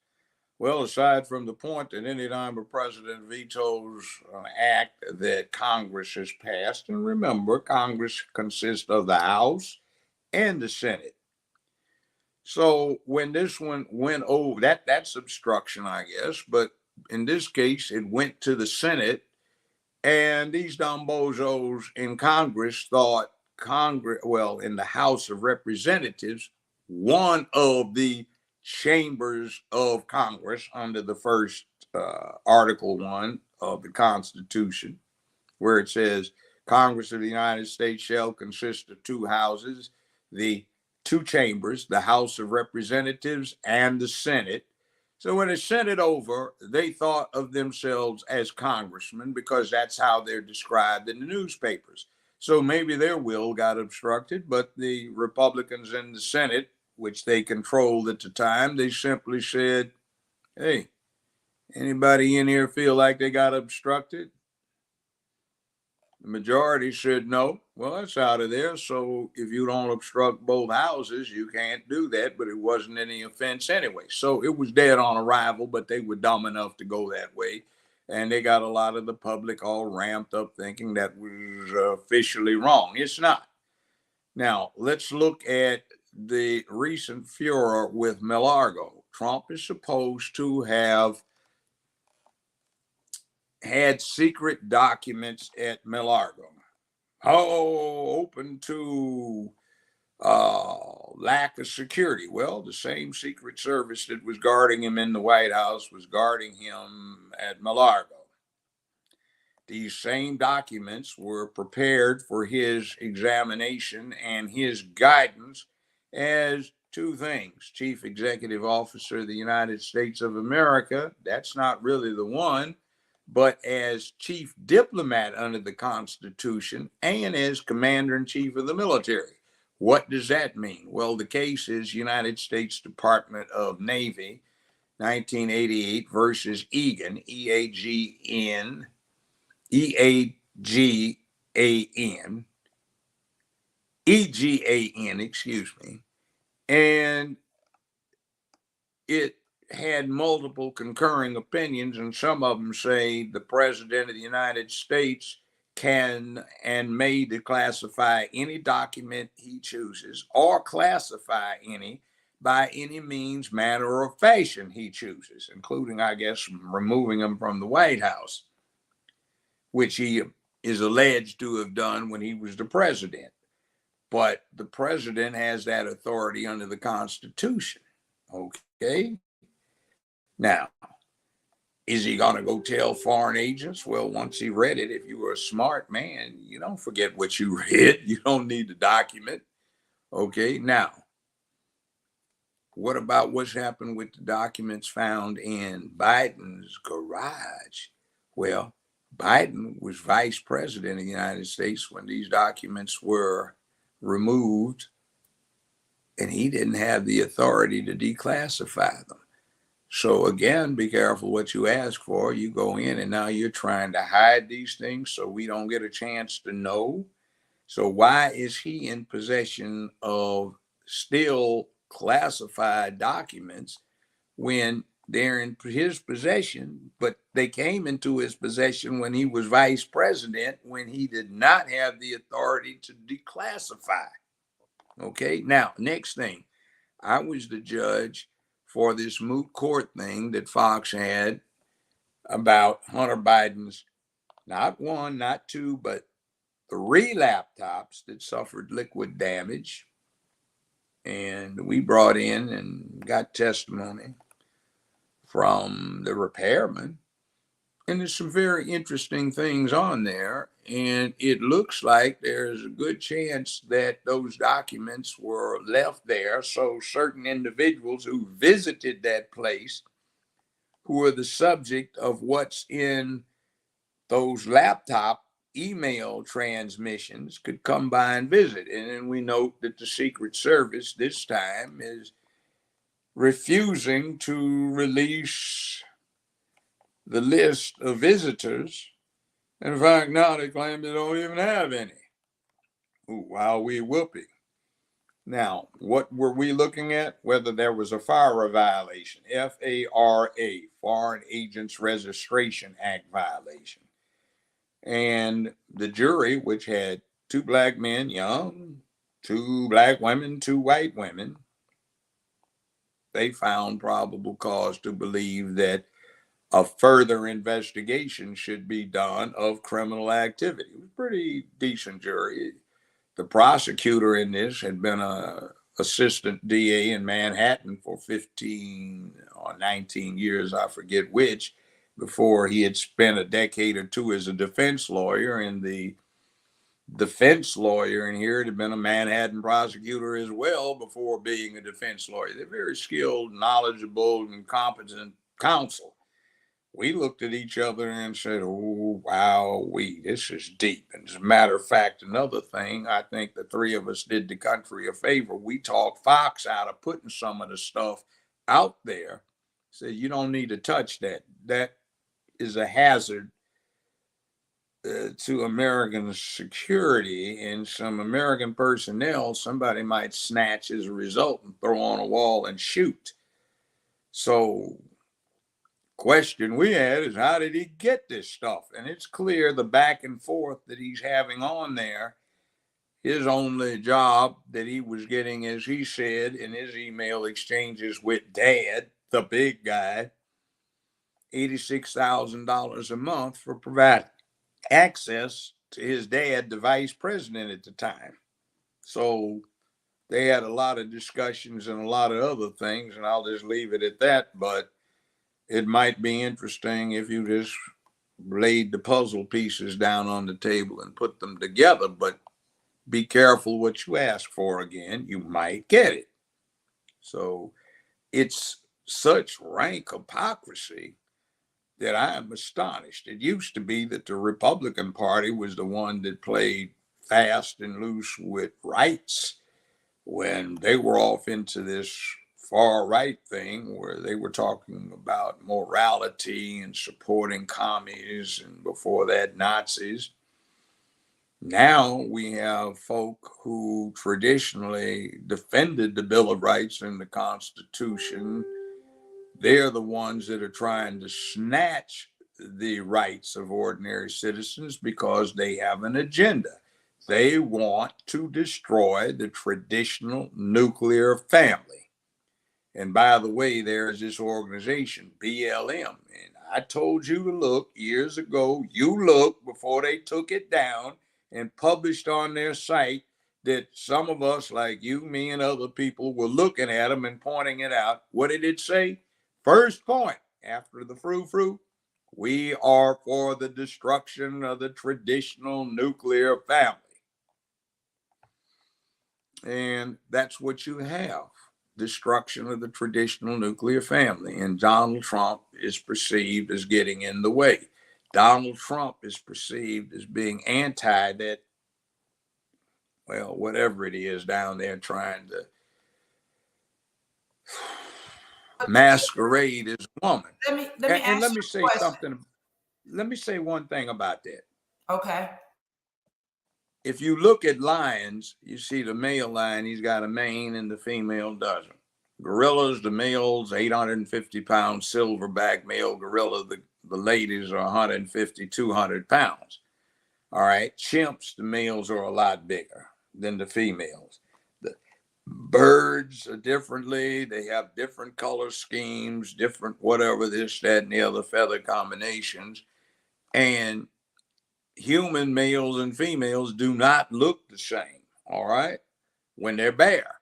Well, aside from the point that any time a president vetoes an act that Congress has passed, and remember, Congress consists of the House and the Senate. So when this one went over, that's obstruction, I guess, but in this case, it went to the Senate, and these dumb bozos in Congress thought in the House of Representatives, one of the chambers of Congress under the first Article 1 of the Constitution, where it says Congress of the United States shall consist of 2 houses, the 2 chambers, the House of Representatives and the Senate. So when it sent it over, they thought of themselves as congressmen because that's how they're described in the newspapers. So maybe their will got obstructed, but the Republicans in the Senate, which they controlled at the time, they simply said, hey, anybody in here feel like they got obstructed? The majority said no. Well, that's out of there. So if you don't obstruct both houses, you can't do that. But it wasn't any offense anyway. So it was dead on arrival, but they were dumb enough to go that way. And they got a lot of the public all ramped up thinking that was officially wrong. It's not. Now, let's look at the recent furor with Mar-a-Lago. Trump is supposed to have had secret documents at Millargo. Open to lack of security. Well, the same Secret Service that was guarding him in the White House was guarding him at Millargo. These same documents were prepared for his examination and his guidance as two things: Chief Executive Officer of the United States of America, that's not really the one, but as Chief Diplomat under the Constitution and as Commander-in-Chief of the military. What does that mean? Well, the case is United States Department of Navy, 1988 versus Egan, E-A-G-N, E-A-G-A-N, excuse me. And it had multiple concurring opinions, and some of them say the President of the United States can and may declassify any document he chooses or classify any by any means, manner, or fashion he chooses, including, I guess, removing them from the White House, which he is alleged to have done when he was the president. But the president has that authority under the Constitution. Okay. Now, is he going to go tell foreign agents? Well, once he read it, if you were a smart man, you don't forget what you read. You don't need to document. Okay. Now, what about what's happened with the documents found in Biden's garage? Well, Biden was vice president of the United States when these documents were removed, and he didn't have the authority to declassify them. So again, be careful what you ask for. You go in and now you're trying to hide these things so we don't get a chance to know. So why is he in possession of still classified documents when they're in his possession, but they came into his possession when he was vice president, when he did not have the authority to declassify? Okay, now, next thing, I was the judge for this moot court thing that Fox had about Hunter Biden's, not one, not two, but 3 laptops that suffered liquid damage. And we brought in and got testimony from the repairman. And there's some very interesting things on there. And it looks like there's a good chance that those documents were left there. So certain individuals who visited that place, who are the subject of what's in those laptop email transmissions, could come by and visit. And then we note that the Secret Service this time is refusing to release the list of visitors. And in fact, now they claim they don't even have any. Ooh, wow, we whooping. Now, what were we looking at? Whether there was a FARA violation, F-A-R-A, Foreign Agents Registration Act violation. And the jury, which had 2 black men, young, 2 black women, 2 white women, they found probable cause to believe that a further investigation should be done of criminal activity. It was a pretty decent jury. The prosecutor in this had been an assistant DA in Manhattan for 15 or 19 years, I forget which, before he had spent a decade or 2 as a defense lawyer. And the defense lawyer in here had been a Manhattan prosecutor as well before being a defense lawyer. They're very skilled, knowledgeable, and competent counsel. We looked at each other and said, oh, wow, this is deep. And as a matter of fact, another thing, I think the 3 of us did the country a favor. We talked Fox out of putting some of the stuff out there. Said, you don't need to touch that. That is a hazard to American security, and some American personnel, somebody might snatch as a result and throw on a wall and shoot. So question we had is, how did he get this stuff? And it's clear the back and forth that he's having on there, his only job that he was getting, as he said in his email exchanges with Dad, the big guy, $86,000 a month for providing access to his dad, the vice president at the time. So they had a lot of discussions and a lot of other things, and I'll just leave it at that. But it might be interesting if you just laid the puzzle pieces down on the table and put them together. But be careful what you ask for again. You might get it. So it's such rank hypocrisy that I am astonished. It used to be that the Republican Party was the one that played fast and loose with rights when they were off into this far right thing where they were talking about morality and supporting commies and before that Nazis. Now we have folk who traditionally defended the Bill of Rights and the Constitution. They're the ones that are trying to snatch the rights of ordinary citizens because they have an agenda. They want to destroy the traditional nuclear family. And by the way, there's this organization, BLM. And I told you to look years ago. You looked before they took it down and published on their site that some of us, like you, me, and other people, were looking at them and pointing it out. What did it say? First point, after the frou-frou, we are for the destruction of the traditional nuclear family. And that's what you have, destruction of the traditional nuclear family. And Donald Trump is perceived as getting in the way. Donald Trump is perceived as being anti that, well, whatever it is down there trying to masquerade as a woman. Let me say something. Let me say one thing about that. Okay. If you look at lions, you see the male lion, he's got a mane and the female doesn't. Gorillas, the male's 850 pounds, silverback male gorilla, the ladies are 150, 200 pounds. All right. Chimps, the males are a lot bigger than the females. The birds are differently. They have different color schemes, different whatever, this, that, and the other feather combinations. And human males and females do not look the same, all right, when they're bare.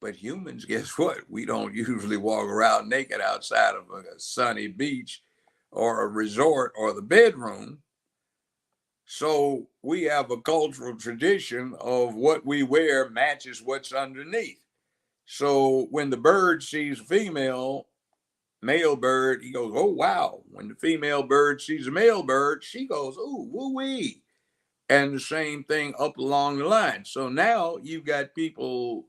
But humans, guess what? We don't usually walk around naked outside of a sunny beach or a resort or the bedroom. So we have a cultural tradition of what we wear matches what's underneath. So when the bird sees a female, male bird, he goes, oh, wow. When the female bird sees a male bird, she goes, ooh, woo-wee. And the same thing up along the line. So now you've got people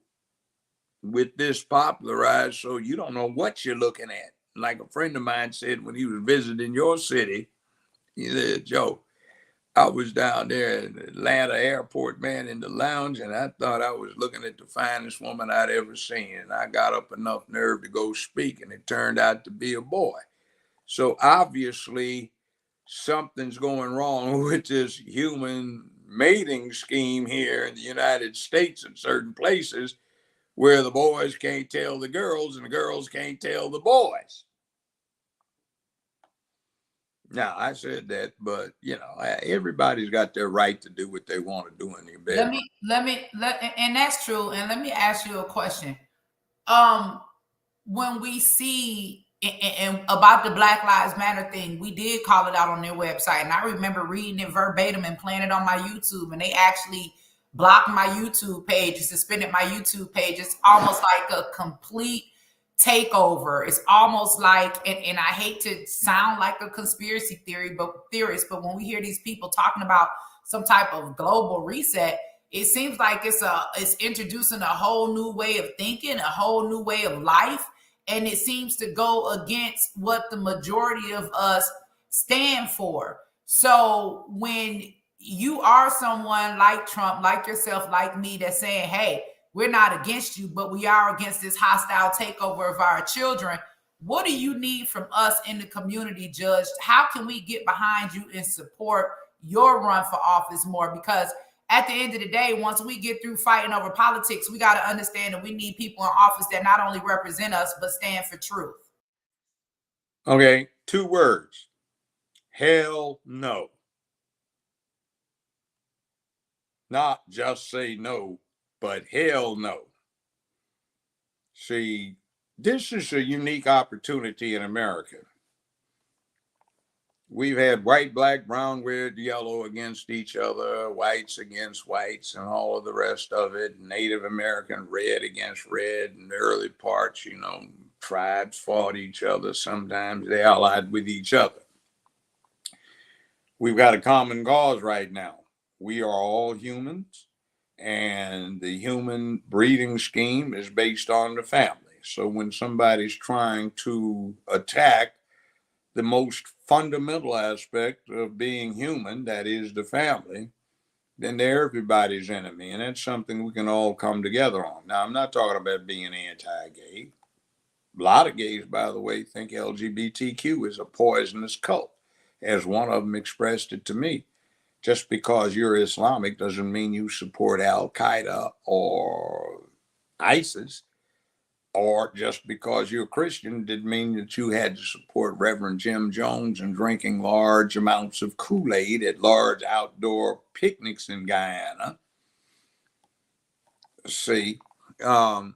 with this popularized, so you don't know what you're looking at. Like a friend of mine said when he was visiting your city, he said, Joe, I was down there at Atlanta airport, man, in the lounge, and I thought I was looking at the finest woman I'd ever seen. And I got up enough nerve to go speak, and it turned out to be a boy. So obviously something's going wrong with this human mating scheme here in the United States in certain places where the boys can't tell the girls and the girls can't tell the boys. Now, I said that, but, you know, everybody's got their right to do what they want to do in their bedroom. And that's true. And let me ask you a question. When we see and about the Black Lives Matter thing, we did call it out on their website. And I remember reading it verbatim and playing it on my YouTube. And they actually blocked my YouTube page, suspended my YouTube page. It's almost like a complete takeover. It's almost like, and I hate to sound like a conspiracy theorist, but when we hear these people talking about some type of global reset, it seems like it's introducing a whole new way of thinking, a whole new way of life. And it seems to go against what the majority of us stand for. So when you are someone like Trump, like yourself, like me, that's saying, hey, we're not against you, but we are against this hostile takeover of our children. What do you need from us in the community, Judge? How can we get behind you and support your run for office more? Because at the end of the day, once we get through fighting over politics, we got to understand that we need people in office that not only represent us, but stand for truth. Okay, 2 words. Hell no. Not just say no, but hell no. See, this is a unique opportunity in America. We've had white, black, brown, red, yellow against each other, whites against whites, and all of the rest of it. Native American red against red in the early parts, tribes fought each other. Sometimes they allied with each other. We've got a common cause right now. We are all humans, and the human breeding scheme is based on the family. So when somebody's trying to attack the most fundamental aspect of being human, that is the family, then they're everybody's enemy. And that's something we can all come together on. Now, I'm not talking about being anti-gay. A lot of gays, by the way, think LGBTQ is a poisonous cult, as one of them expressed it to me. Just because you're Islamic doesn't mean you support Al-Qaeda or ISIS. Or just because you're a Christian didn't mean that you had to support Reverend Jim Jones and drinking large amounts of Kool-Aid at large outdoor picnics in Guyana. See, a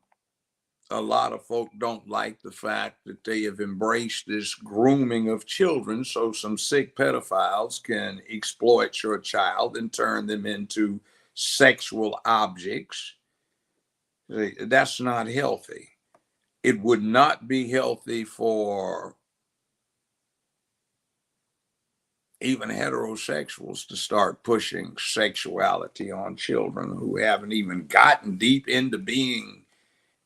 lot of folk don't like the fact that they have embraced this grooming of children so some sick pedophiles can exploit your child and turn them into sexual objects. See, that's not healthy. It would not be healthy for even heterosexuals to start pushing sexuality on children who haven't even gotten deep into being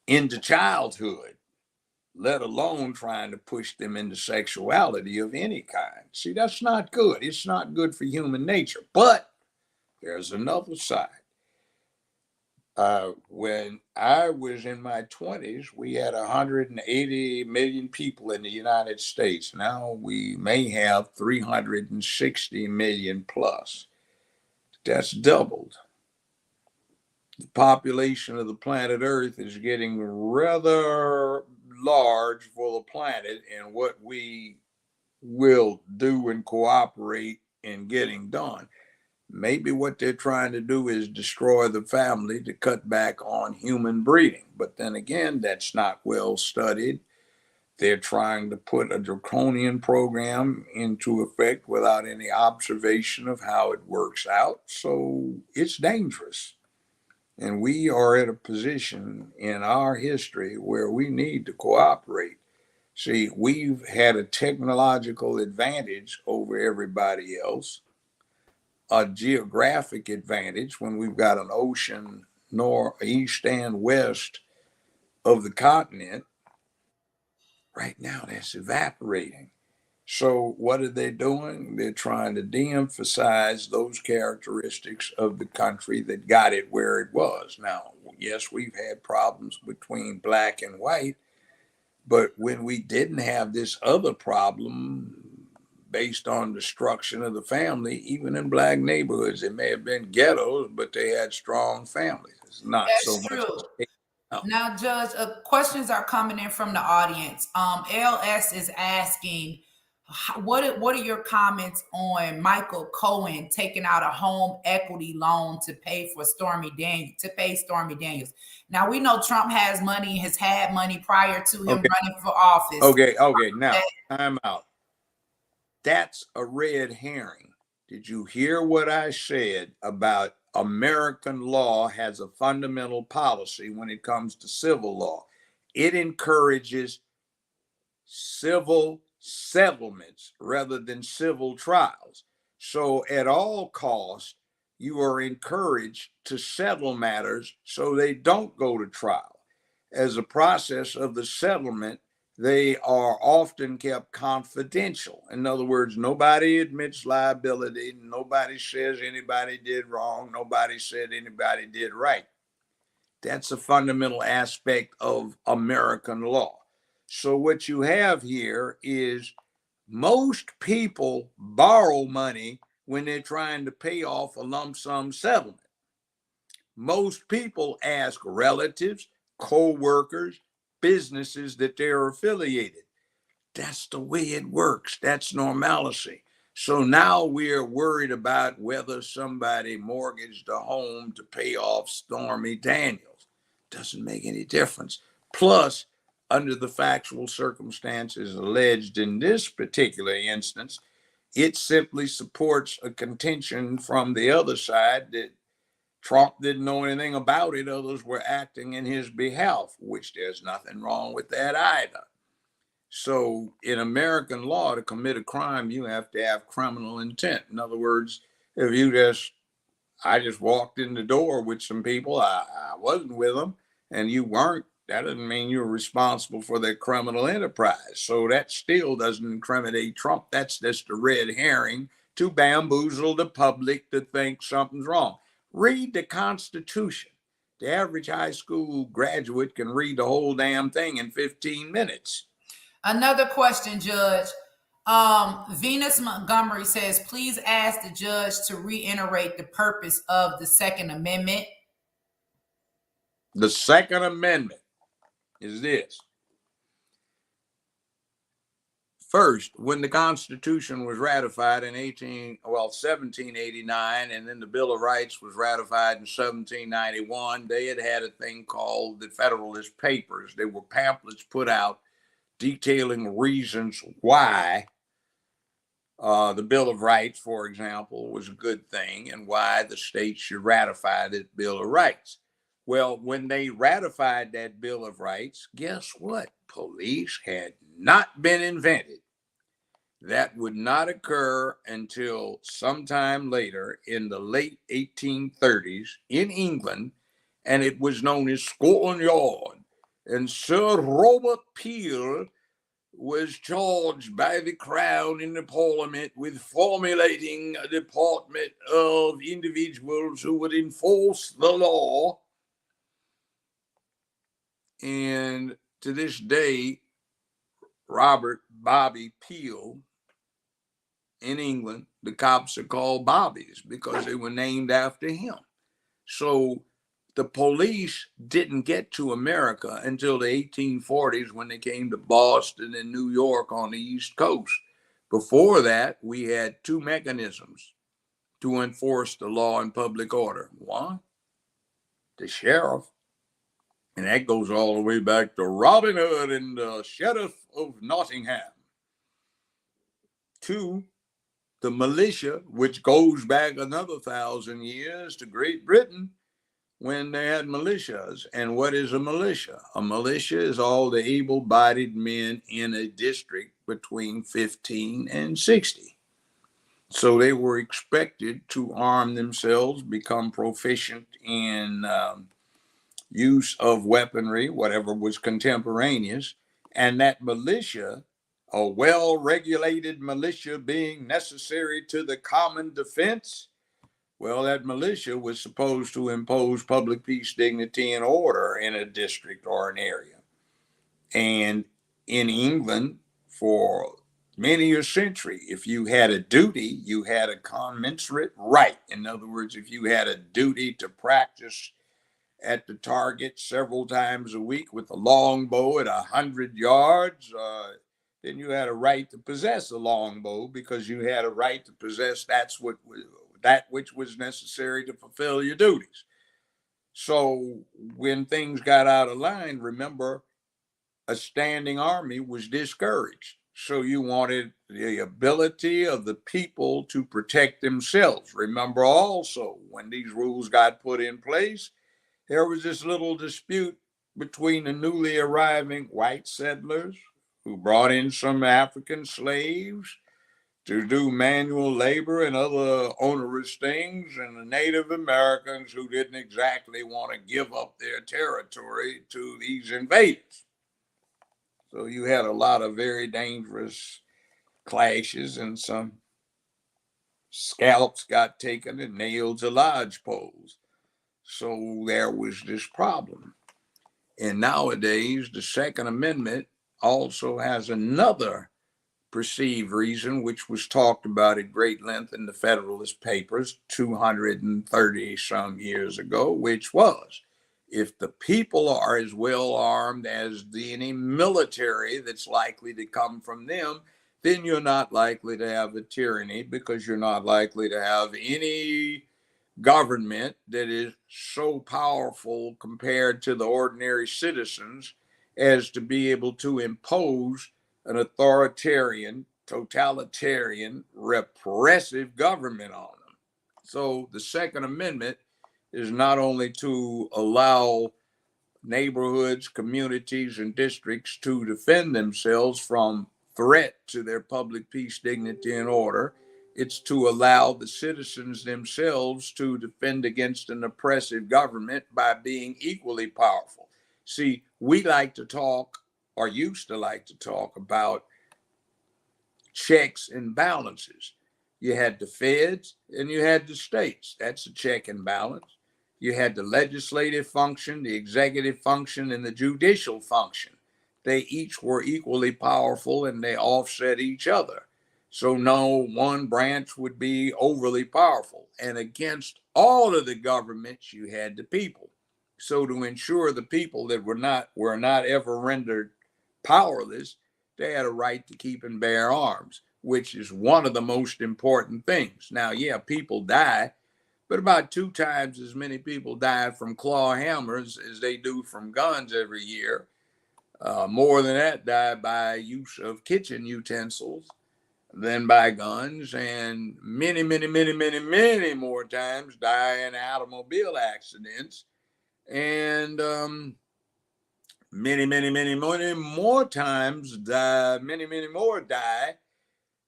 into childhood, let alone trying to push them into sexuality of any kind. See, that's not good. It's not good for human nature. But there's another side. When I was in my 20s, we had 180 million people in the United States. Now we may have 360 million plus. That's doubled. The population of the planet Earth is getting rather large for the planet, and what we will do and cooperate in getting done. Maybe what they're trying to do is destroy the family to cut back on human breeding. But then again, that's not well studied. They're trying to put a draconian program into effect without any observation of how it works out. So it's dangerous. And we are at a position in our history where we need to cooperate. See, we've had a technological advantage over everybody else, a geographic advantage when we've got an ocean north, east, and west of the continent. Right now, that's evaporating. So, what are they doing? They're trying to de emphasize those characteristics of the country that got it where it was. Now, yes, we've had problems between black and white, but when we didn't have this other problem based on destruction of the family, even in black neighborhoods, it may have been ghettos, but they had strong families. It's not so That's much. true. Now, Judge, questions are coming in from the audience. LS is asking, what are your comments on Michael Cohen taking out a home equity loan to pay Stormy Daniels? Now we know Trump has money, has had money prior to him running for office. Okay. Now, time out. That's a red herring. Did you hear what I said about American law has a fundamental policy when it comes to civil law? It encourages civil settlements rather than civil trials. So at all costs, you are encouraged to settle matters so they don't go to trial. As a process of the settlement, they are often kept confidential. In other words, nobody admits liability. Nobody says anybody did wrong. Nobody said anybody did right. That's a fundamental aspect of American law. So what you have here is most people borrow money when they're trying to pay off a lump sum settlement. Most people ask relatives, co-workers, businesses that they're affiliated. That's the way it works. That's normalcy. So now we're worried about whether somebody mortgaged a home to pay off Stormy Daniels. Doesn't make any difference. Plus, under the factual circumstances alleged in this particular instance, it simply supports a contention from the other side that Trump didn't know anything about it. Others were acting in his behalf, which there's nothing wrong with that either. So in American law, to commit a crime, you have to have criminal intent. In other words, if I just walked in the door with some people, I wasn't with them, and you weren't, that doesn't mean you're responsible for their criminal enterprise. So that still doesn't incriminate Trump. That's just a red herring to bamboozle the public to think something's wrong. Read the Constitution. The average high school graduate can read the whole damn thing in 15 minutes. Another question, Judge. Venus Montgomery says, please ask the judge to reiterate the purpose of the Second Amendment. The Second Amendment is this. First, when the Constitution was ratified in 1789, and then the Bill of Rights was ratified in 1791, they had a thing called the Federalist Papers. They were pamphlets put out detailing reasons why the Bill of Rights, for example, was a good thing and why the states should ratify the Bill of Rights. Well, when they ratified that Bill of Rights, guess what? Police had not been invented. That would not occur until sometime later in the late 1830s in England, and it was known as Scotland Yard. And Sir Robert Peel was charged by the Crown in the Parliament with formulating a department of individuals who would enforce the law. And to this day, Robert Bobby Peel in England, the cops are called Bobbies because they were named after him. So the police didn't get to America until the 1840s when they came to Boston and New York on the East Coast. Before that, we had two mechanisms to enforce the law and public order. One, the sheriff, and that goes all the way back to Robin Hood and the Sheriff of Nottingham. Two, the militia, which goes back another 1,000 years to Great Britain, when they had militias. And what is a militia? A militia is all the able-bodied men in a district between 15 and 60. So they were expected to arm themselves, become proficient in use of weaponry, whatever was contemporaneous. And that militia, a well-regulated militia being necessary to the common defense, well, that militia was supposed to impose public peace, dignity, and order in a district or an area. And in England, for many a century, if you had a duty, you had a commensurate right. In other words, if you had a duty to practice at the target several times a week with a longbow at 100 yards, then you had a right to possess a longbow because you had a right to possess that which was necessary to fulfill your duties. So when things got out of line, remember, a standing army was discouraged. So you wanted the ability of the people to protect themselves. Remember also, when these rules got put in place, there was this little dispute between the newly arriving white settlers who brought in some African slaves to do manual labor and other onerous things, and the Native Americans who didn't exactly want to give up their territory to these invaders. So you had a lot of very dangerous clashes, and some scalps got taken and nailed to lodge poles. So there was this problem. And nowadays, the Second Amendment also has another perceived reason, which was talked about at great length in the Federalist Papers 230 some years ago, which was, If the people are as well armed as any military that's likely to come from them, then you're not likely to have a tyranny, because you're not likely to have any government that is so powerful compared to the ordinary citizens as to be able to impose an authoritarian, totalitarian, repressive government on them. So the Second Amendment is not only to allow neighborhoods, communities, and districts to defend themselves from threat to their public peace, dignity, and order. It's to allow the citizens themselves to defend against an oppressive government by being equally powerful. See, we like to talk, or used to like to talk, about checks and balances. You had the feds and you had the states. That's a check and balance. You had the legislative function, the executive function, and the judicial function. They each were equally powerful and they offset each other. So no one branch would be overly powerful. And against all of the governments, you had the people. So to ensure the people that were not ever rendered powerless, they had a right to keep and bear arms, which is one of the most important things. Now, yeah, people die, but about 2 times as many people die from claw hammers as they do from guns every year. More than that die by use of kitchen utensils than by guns, and many, many, many, many, many more times die in automobile accidents, and many, many, many, many more times die, many, many more die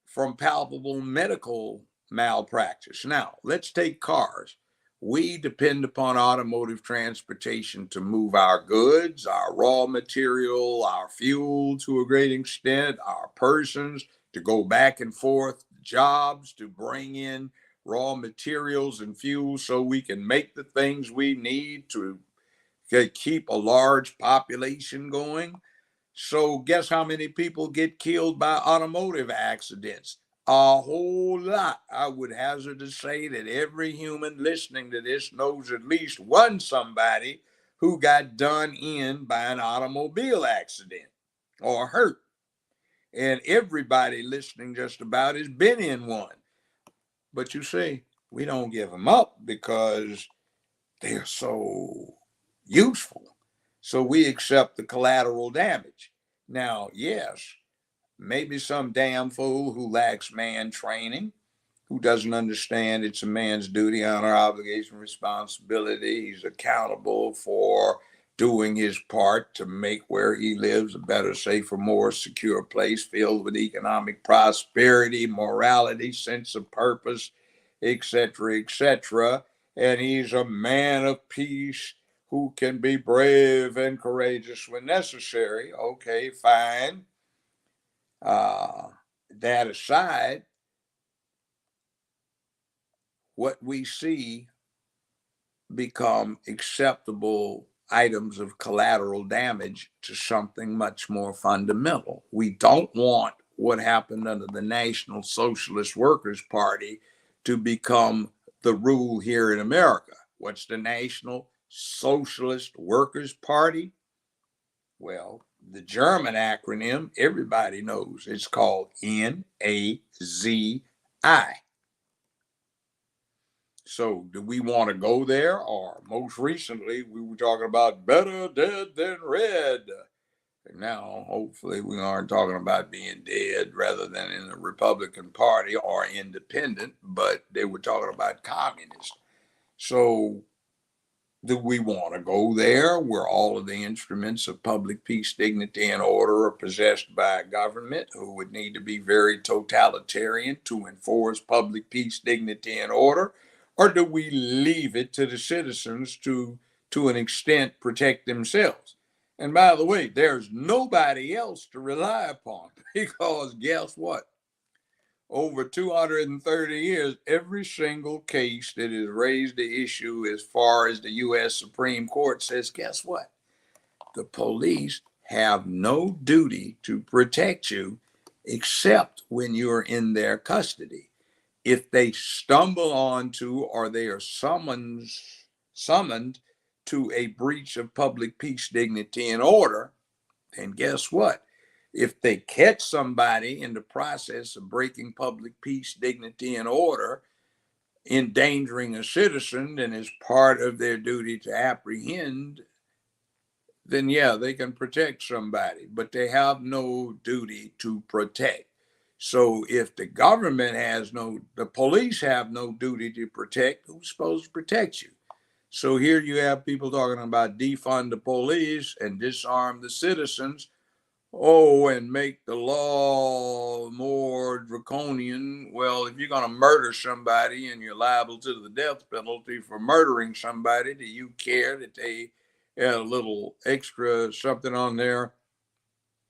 from palpable medical malpractice. Now, let's take cars. We depend upon automotive transportation to move our goods, our raw material, our fuel to a great extent, our persons to go back and forth, jobs to bring in raw materials and fuel so we can make the things we need to keep a large population going. So guess how many people get killed by automotive accidents? A whole lot. I would hazard to say that every human listening to this knows at least one somebody who got done in by an automobile accident or hurt. And everybody listening just about has been in one. But you see, we don't give them up because they're so useful. So we accept the collateral damage. Now, yes, maybe some damn fool who lacks man training, who doesn't understand it's a man's duty, honor, obligation, responsibility. He's accountable for doing his part to make where he lives a better, safer, more secure place filled with economic prosperity, morality, sense of purpose, etc., etc. And he's a man of peace who can be brave and courageous when necessary. Okay, fine. That aside, what we see become acceptable items of collateral damage to something much more fundamental. We don't want what happened under the National Socialist Workers Party to become the rule here in America. What's the National Socialist Workers Party? Well, the German acronym, everybody knows. It's called NAZI. So do we want to go there? Or most recently, we were talking about better dead than red. And now, hopefully, we aren't talking about being dead rather than in the Republican Party or independent, but they were talking about communist. So do we want to go there where all of the instruments of public peace, dignity, and order are possessed by a government who would need to be very totalitarian to enforce public peace, dignity, and order? Or do we leave it to the citizens to an extent, protect themselves? And by the way, there's nobody else to rely upon, because guess what? Over 230 years, every single case that has raised the issue as far as the U.S. Supreme Court says, guess what? The police have no duty to protect you except when you're in their custody. If they stumble onto or they are summoned to a breach of public peace, dignity, and order, then guess what? If they catch somebody in the process of breaking public peace, dignity, and order, endangering a citizen, and as part of their duty to apprehend, then yeah, they can protect somebody, but they have no duty to protect. So if the government the police have no duty to protect, who's supposed to protect you? So here you have people talking about defund the police and disarm the citizens. Oh, and make the law more draconian. Well, if you're going to murder somebody and you're liable to the death penalty for murdering somebody, do you care that they had a little extra something on there?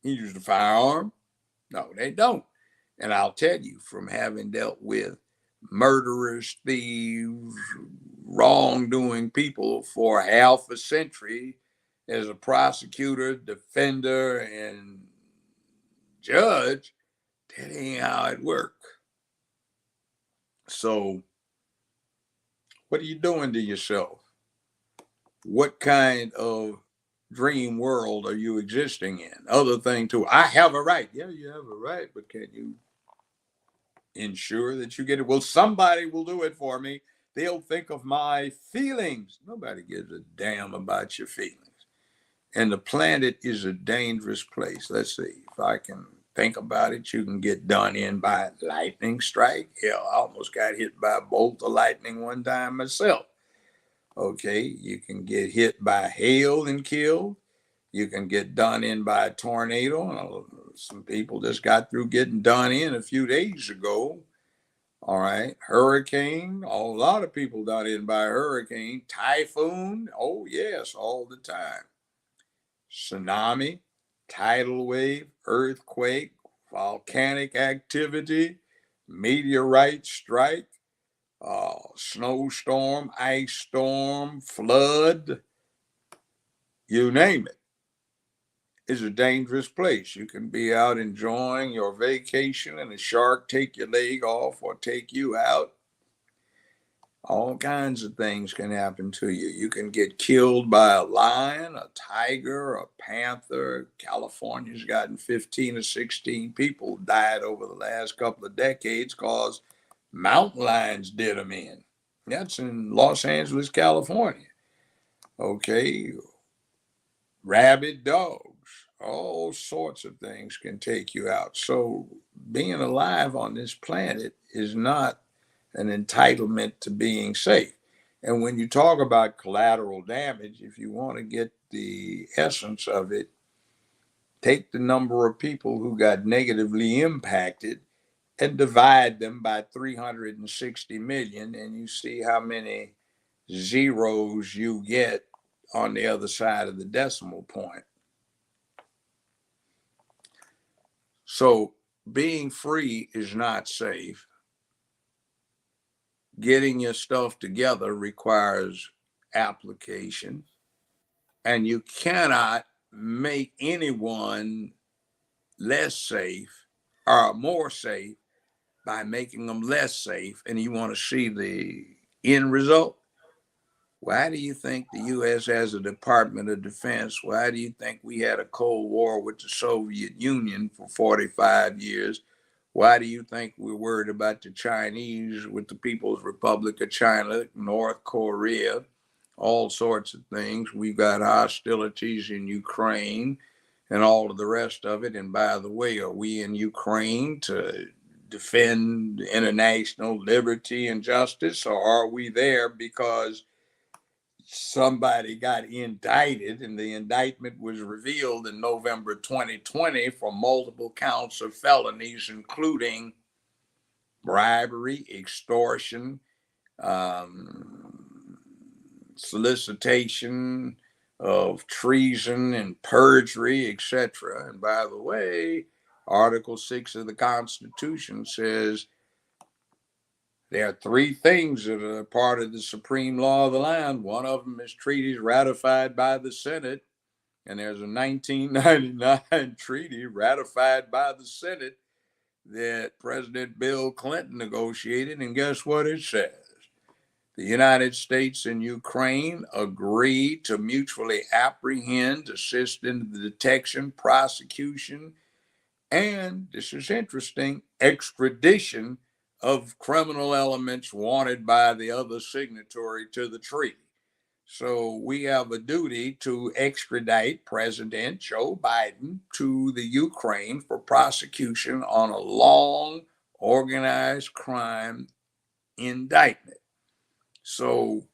He used a firearm? No, they don't. And I'll tell you, from having dealt with murderers, thieves, wrongdoing people for half a century as a prosecutor, defender, and judge, that ain't how it works. So, what are you doing to yourself? What kind of dream world are you existing in? Other thing too, I have a right. Yeah, you have a right, but can you ensure that you get it? Well, somebody will do it for me. They'll think of my feelings. Nobody gives a damn about your feelings. And the planet is a dangerous place. Let's see if I can think about it. You can get done in by lightning strike. Hell, I almost got hit by a bolt of lightning one time myself. Okay, you can get hit by hail and killed. You can get done in by a tornado. Some people just got through getting done in a few days ago. All right, hurricane. A lot of people done in by a hurricane. Typhoon. Oh, yes, all the time. Tsunami, tidal wave, earthquake, volcanic activity, meteorite strike, snowstorm, ice storm, flood, you name it. It's a dangerous place. You can be out enjoying your vacation and a shark take your leg off or take you out. All kinds of things can happen to you. You can get killed by a lion, a tiger, a panther. California's gotten 15 or 16 people died over the last couple of decades because mountain lions did them in. That's in Los Angeles, California. Okay. Rabid dogs. All sorts of things can take you out. So being alive on this planet is not an entitlement to being safe. And when you talk about collateral damage, if you want to get the essence of it, take the number of people who got negatively impacted and divide them by 360 million, and you see how many zeros you get on the other side of the decimal point. So being free is not safe. Getting your stuff together requires application, and you cannot make anyone less safe or more safe by making them less safe. And you want to see the end result? Why do you think the U.S. has a Department of Defense? Why do you think we had a Cold War with the Soviet Union for 45 years? Why do you think we're worried about the Chinese with the People's Republic of China, North Korea, all sorts of things? We've got hostilities in Ukraine and all of the rest of it. And by the way, are we in Ukraine to defend international liberty and justice, or are we there because somebody got indicted and the indictment was revealed in November 2020 for multiple counts of felonies, including bribery, extortion, solicitation of treason and perjury, etc. And by the way, Article 6 of the Constitution says there are three things that are part of the supreme law of the land. One of them is treaties ratified by the Senate. And there's a 1999 treaty ratified by the Senate that President Bill Clinton negotiated. And guess what it says? The United States and Ukraine agreed to mutually apprehend, assist in the detection, prosecution, and, this is interesting, extradition of criminal elements wanted by the other signatory to the treaty. So we have a duty to extradite President Joe Biden to the Ukraine for prosecution on a long organized crime indictment. So,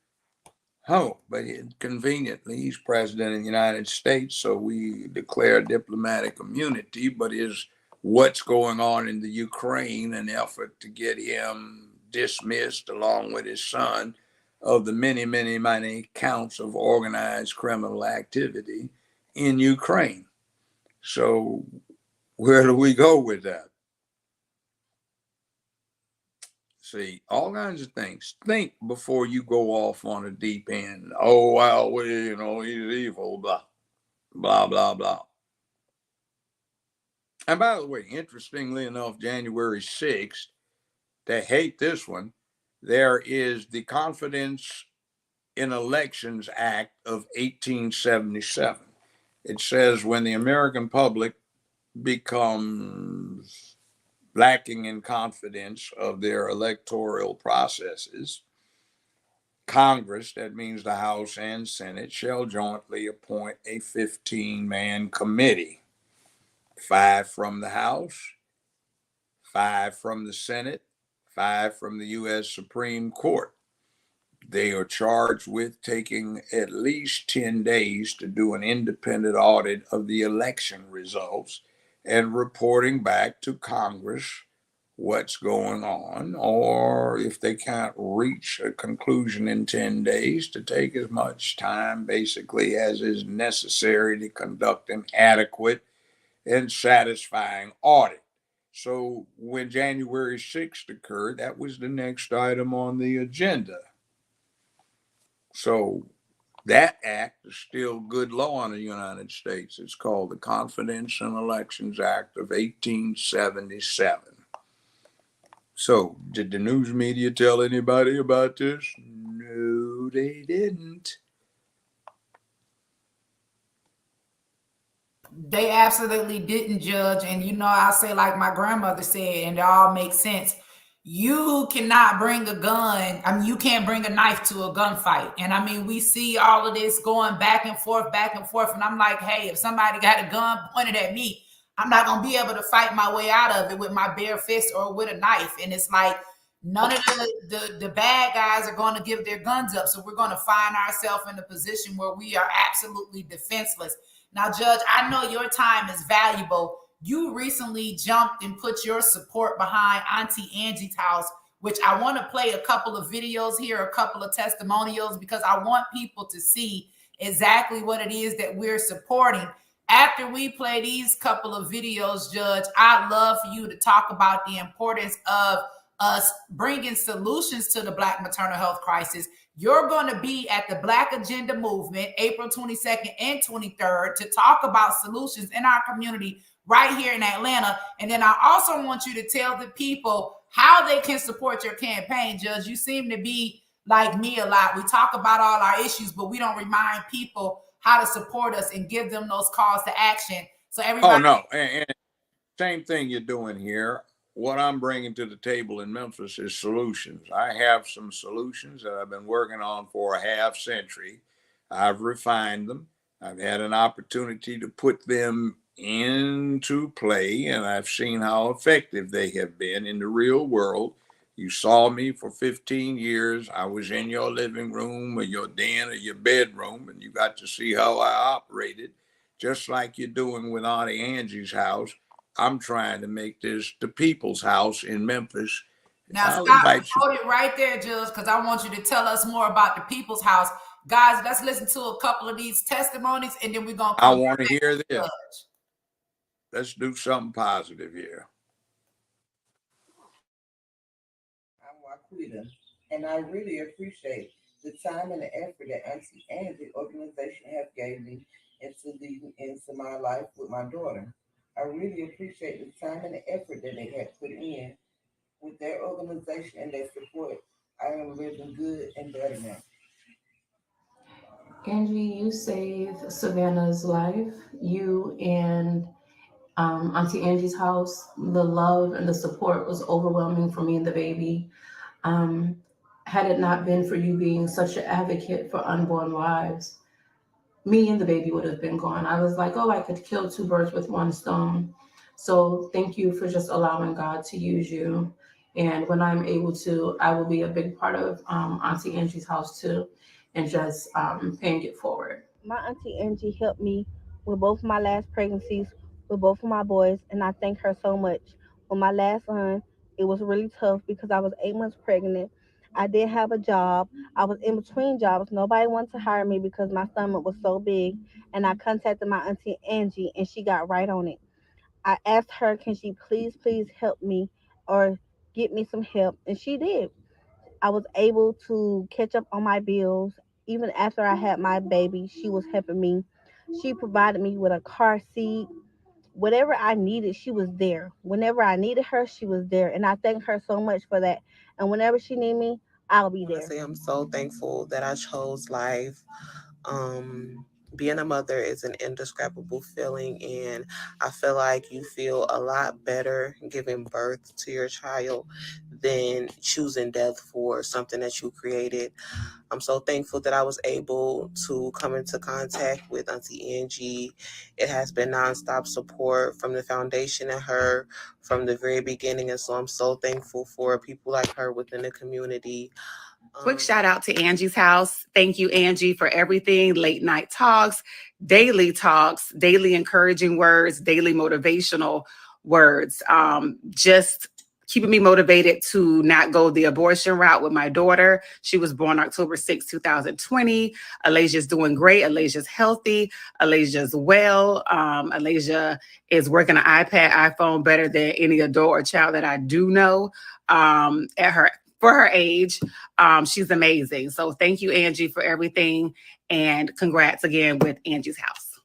but conveniently, he's president of the United States, so we declare diplomatic immunity, but is what's going on in the Ukraine an effort to get him dismissed along with his son of the many counts of organized criminal activity in Ukraine. So where do we go with that? See, all kinds of things. Think before you go off on a deep end. Oh, well, he's evil, blah, blah, blah, blah. And by the way, interestingly enough, January 6th, they hate this one. There is the Confidence in Elections Act of 1877. It says when the American public becomes lacking in confidence of their electoral processes, Congress, that means the House and Senate, shall jointly appoint a 15-man committee, 5 from the House, 5 from the Senate, 5 from the U.S. Supreme Court. They are charged with taking at least 10 days to do an independent audit of the election results and reporting back to Congress what's going on, or if they can't reach a conclusion in 10 days, to take as much time basically as is necessary to conduct an adequate and satisfying audit. So when January 6th occurred, that was the next item on the agenda. So that act is still good law in the United States. It's called the Confidence in Elections Act of 1877. So did the news media tell anybody about this? No, they didn't. They absolutely didn't, Judge. And I say, like my grandmother said, and it all makes sense. You cannot bring a gun. I mean, you can't bring a knife to a gunfight. And I mean, we see all of this going back and forth. And I'm like, hey, if somebody got a gun pointed at me, I'm not going to be able to fight my way out of it with my bare fist or with a knife. And it's like, none of the bad guys are going to give their guns up. So we're going to find ourselves in a position where we are absolutely defenseless. Now, Judge, I know your time is valuable. You recently jumped and put your support behind Auntie Angie's house, which I want to play a couple of videos here, a couple of testimonials, because I want people to see exactly what it is that we're supporting. After we play these couple of videos, Judge, I'd love for you to talk about the importance of us bringing solutions to the Black maternal health crisis. You're going to be at the Black Agenda Movement, April 22nd and 23rd, to talk about solutions in our community right here in Atlanta. And then I also want you to tell the people how they can support your campaign, Judge. You seem to be like me a lot. We talk about all our issues, but we don't remind people how to support us and give them those calls to action. So everybody. Oh, no. And same thing you're doing here. What I'm bringing to the table in Memphis is solutions. I have some solutions that I've been working on for a half century. I've refined them. I've had an opportunity to put them into play, and I've seen how effective they have been in the real world. You saw me for 15 years. I was in your living room or your den or your bedroom, and you got to see how I operated, just like you're doing with Auntie Angie's house. I'm trying to make this the people's house in Memphis. Now, stop, hold it right there, Judge, because I want you to tell us more about the people's house. Guys, let's listen to a couple of these testimonies, and then we're going to I want to hear this. Judge. Let's do something positive here. I'm Waquita, and I really appreciate the time and the effort that Auntie and the organization have gave me into leading into my life with my daughter. I really appreciate the time and the effort that they have put in with their organization and their support. I am living good and better now. Angie, you saved Savannah's life. You and Auntie Angie's house, the love and the support was overwhelming for me and the baby. Um, had it not been for you being such an advocate for unborn lives, me and the baby would have been gone. I was like, oh, I could kill two birds with one stone. So thank you for just allowing God to use you. And when I'm able to, I will be a big part of Auntie Angie's house too, and just paying it forward. My Auntie Angie helped me with both of my last pregnancies with both of my boys, and I thank her so much. With my last son, it was really tough because I was 8 months pregnant. I did have a job. I was in between jobs. Nobody wanted to hire me because my stomach was so big. And I contacted my Auntie Angie, and she got right on it. I asked her, can she please help me or get me some help? And she did. I was able to catch up on my bills. Even after I had my baby, she was helping me. She provided me with a car seat. Whatever I needed, she was there. Whenever I needed her, she was there. And I thank her so much for that. And whenever she need me, I'll be there. Honestly, I'm so thankful that I chose life. Being a mother is an indescribable feeling, and I feel like you feel a lot better giving birth to your child than choosing death for something that you created. I'm so thankful that I was able to come into contact with Auntie Angie. It has been nonstop support from the foundation and her from the very beginning, and so I'm so thankful for people like her within the community. Quick shout out to Angie's house. Thank you, Angie, for everything. Late night talks, daily encouraging words, daily motivational words. Just keeping me motivated to not go the abortion route with my daughter. She was born October 6, 2020. Alasia's doing great. Alasia's healthy. Alasia's well. Alasia is working an iPad, iPhone better than any adult or child that I do know for her age. She's amazing. So thank you, Angie, for everything. And congrats again with Angie's house.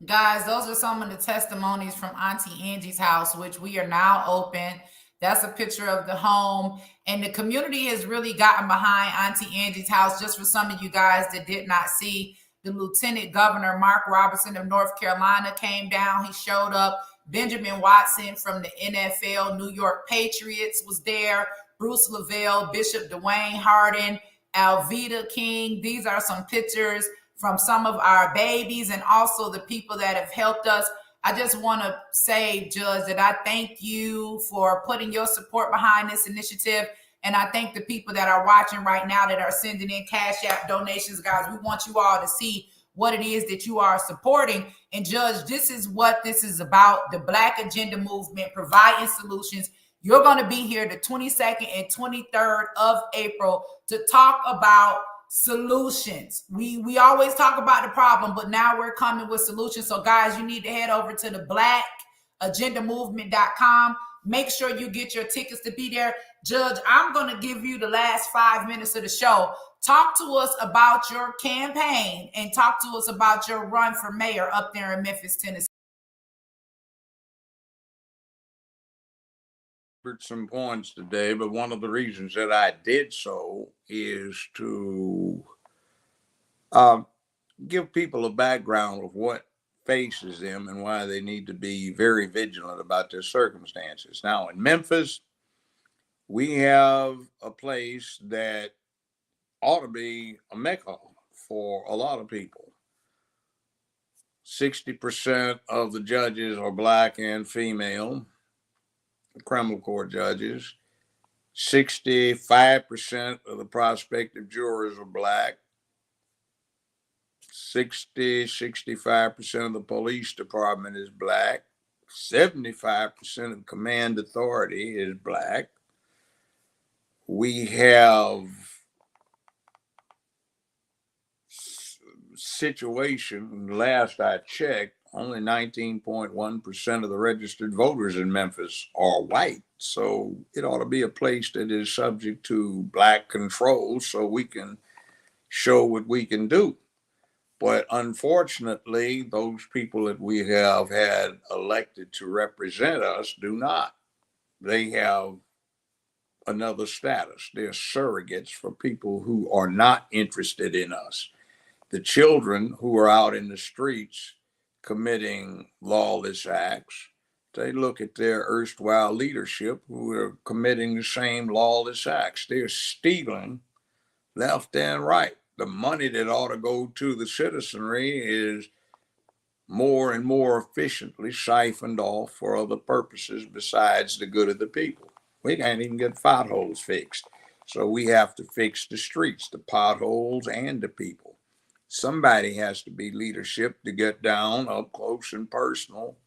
Guys, those are some of the testimonies from Auntie Angie's house, which we are now open. That's a picture of the home. And the community has really gotten behind Auntie Angie's house. Just for some of you guys that did not see, the Lieutenant Governor, Mark Robertson of North Carolina, came down. He showed up. Benjamin Watson from the NFL, New York Patriots, was there. Bruce Lavelle, Bishop Dwayne Harden, Alveda King. These are some pictures from some of our babies and also the people that have helped us. I just want to say, Judge, that I thank you for putting your support behind this initiative. And I thank the people that are watching right now that are sending in Cash App donations. Guys, we want you all to see what it is that you are supporting. And Judge, this is what this is about, the Black Agenda Movement, providing solutions. You're going to be here the 22nd and 23rd of April to talk about solutions. We always talk about the problem, but now we're coming with solutions. So guys, you need to head over to the blackagendamovement.com. Make sure you get your tickets to be there. Judge, I'm going to give you the last 5 minutes of the show. Talk to us about your campaign and talk to us about your run for mayor up there in Memphis, Tennessee. Some points today, but one of the reasons that I did so is to give people a background of what faces them and why they need to be very vigilant about their circumstances. Now, in Memphis, we have a place that ought to be a mecca for a lot of people. 60% of the judges are Black and female, criminal court judges. 65% of the prospective jurors are Black. 65% of the police department is Black. 75% of command authority is Black. We have situation, last I checked, only 19.1% of the registered voters in Memphis are white. So it ought to be a place that is subject to Black control so we can show what we can do. But unfortunately, those people that we have had elected to represent us do not. They have another status. They're surrogates for people who are not interested in us. The children who are out in the streets committing lawless acts, they look at their erstwhile leadership who are committing the same lawless acts. They're stealing left and right. The money that ought to go to the citizenry is more and more efficiently siphoned off for other purposes besides the good of the people. We can't even get potholes fixed. So we have to fix the streets, the potholes, and the people. Somebody has to be leadership to get down up close and personal,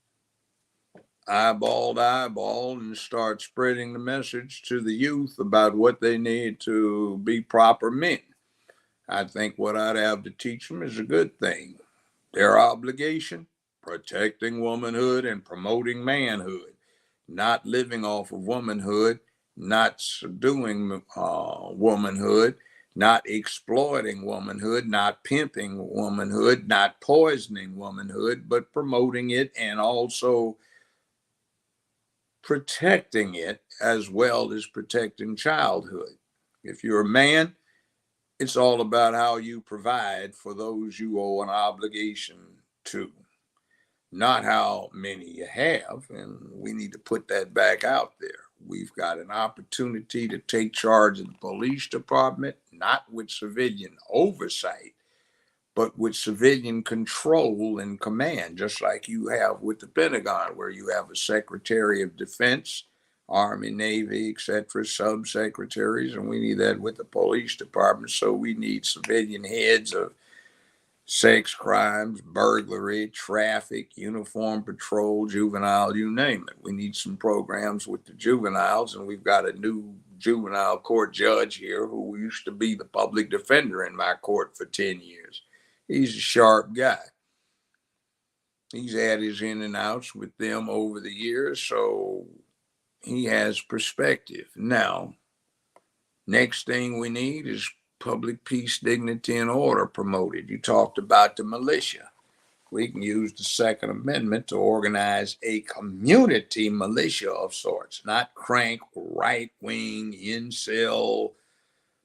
eyeball to eyeball, and start spreading the message to the youth about what they need to be proper men. I think what I'd have to teach them is a good thing. Their obligation, protecting womanhood and promoting manhood, not living off of womanhood, not subduing womanhood, not exploiting womanhood, not pimping womanhood, not poisoning womanhood, but promoting it and also protecting it as well as protecting childhood. If you're a man, it's all about how you provide for those you owe an obligation to, not how many you have. And we need to put that back out there. We've got an opportunity to take charge of the police department, not with civilian oversight, but with civilian control and command, just like you have with the Pentagon, where you have a Secretary of Defense, Army, Navy, etc., subsecretaries, and we need that with the police department. So we need civilian heads of sex crimes, burglary, traffic, uniform patrol, juvenile, you name it. We need some programs with the juveniles, and we've got a new juvenile court judge here who used to be the public defender in my court for 10 years. He's a sharp guy. He's had his in and outs with them over the years, so he has perspective. Now, next thing we need is public peace, dignity, and order promoted. You talked about the militia. We can use the Second Amendment to organize a community militia of sorts, not crank right-wing, incel,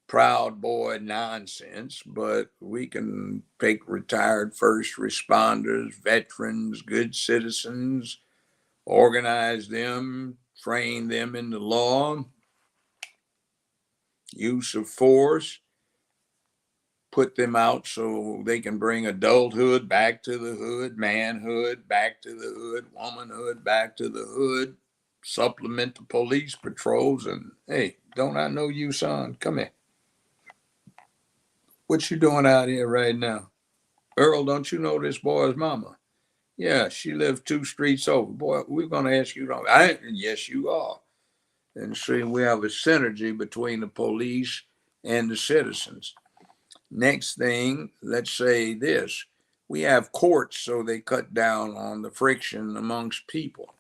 Proud Boy nonsense, but we can take retired first responders, veterans, good citizens, organize them, train them in the law, use of force, put them out so they can bring adulthood back to the hood, manhood back to the hood, womanhood back to the hood, supplement the police patrols. And hey, don't I know you, son? Come here. What you doing out here right now? Earl, don't you know this boy's mama? Yeah, she lives 2 streets over. Boy, we're going to ask you. Yes, you are. And see, we have a synergy between the police and the citizens. Next thing, let's say this. We have courts, so they cut down on the friction amongst people.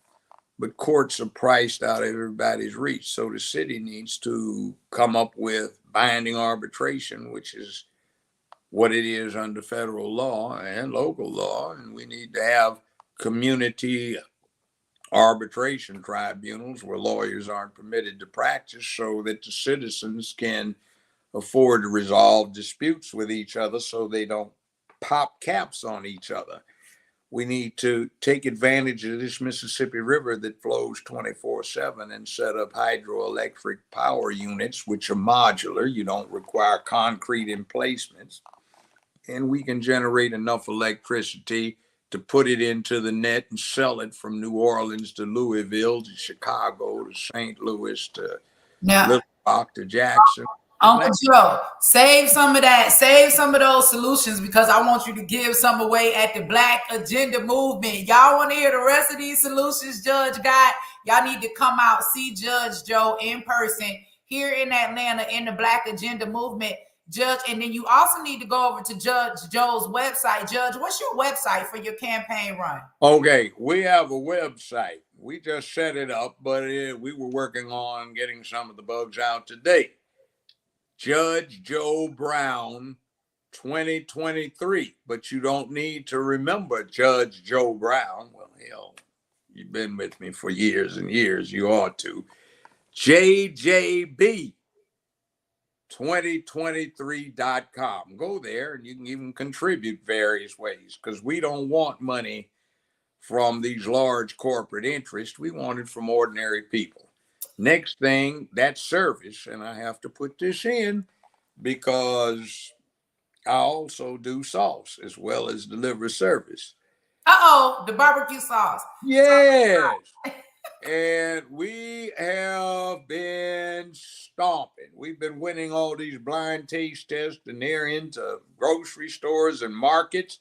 But courts are priced out of everybody's reach. So the city needs to come up with binding arbitration, which is what it is under federal law and local law. And we need to have community arbitration tribunals where lawyers aren't permitted to practice so that the citizens can afford to resolve disputes with each other so they don't pop caps on each other. We need to take advantage of this Mississippi River that flows 24/7 and set up hydroelectric power units, which are modular. You don't require concrete emplacements. And we can generate enough electricity to put it into the net and sell it from New Orleans to Louisville to Chicago to St. Louis to Little Rock to Jackson. Uncle Joe, save some of that. Save some of those solutions because I want you to give some away at the Black Agenda Movement. Y'all want to hear the rest of these solutions Judge got? Y'all need to come out, see Judge Joe in person here in Atlanta in the Black Agenda Movement. Judge, and then you also need to go over to Judge Joe's website. Judge, what's your website for your campaign run? Okay, we have a website. We just set it up, but we were working on getting some of the bugs out today. JudgeJoeBrown.com. 2023. But you don't need to remember Judge Joe Brown. Well, hell, you've been with me for years and years. You ought to. JJB 2023.com. Go there and you can even contribute various ways, because we don't want money from these large corporate interests. We want it from ordinary people. Next thing, that's service. And I have to put this in because I also do sauce as well as deliver service. The barbecue sauce. Yes. And we have been stomping. We've been winning all these blind taste tests, and they're into grocery stores and markets.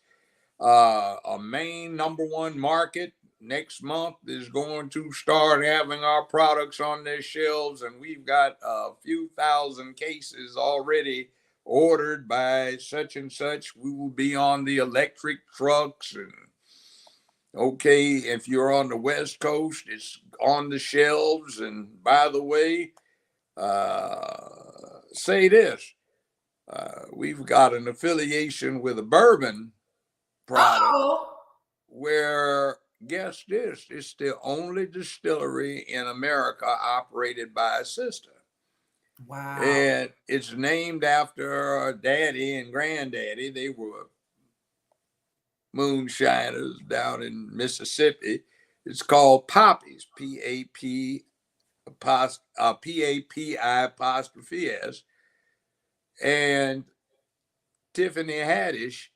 A main #1 market next month is going to start having our products on their shelves, and we've got a few thousand cases already ordered by such and such. We will be on the electric trucks, and okay, if you're on the West Coast, it's on the shelves. And by the way, say this, we've got an affiliation with a bourbon product where, guess this, it's the only distillery in America operated by a sister. Wow. And it's named after daddy and granddaddy. They were moonshiners down in Mississippi. It's called Poppy's, P-A-P-I apostrophe S. And Tiffany Haddish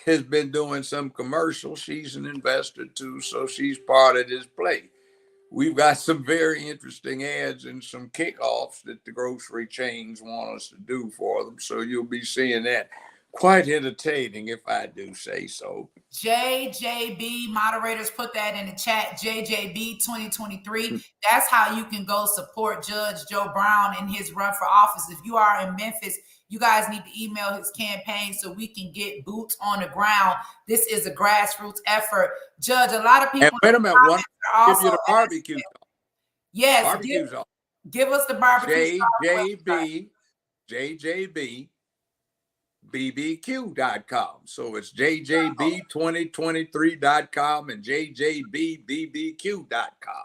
has been doing some commercials. She's an investor too, so she's part of this play. We've got some very interesting ads and some kickoffs that the grocery chains want us to do for them. So you'll be seeing that. Quite entertaining, if I do say so. JJB, moderators, put that in the chat. JJB 2023. That's how you can go support Judge Joe Brown in his run for office. If you are in Memphis, you guys need to email his campaign so we can get boots on the ground. This is a grassroots effort. Judge, a lot of people. And wait a minute, one give you the barbecue. Yes, barbecue sauce. Give us the barbecue. JJB BBQ.com. So it's JJB2023.com and JJBBBQ.com.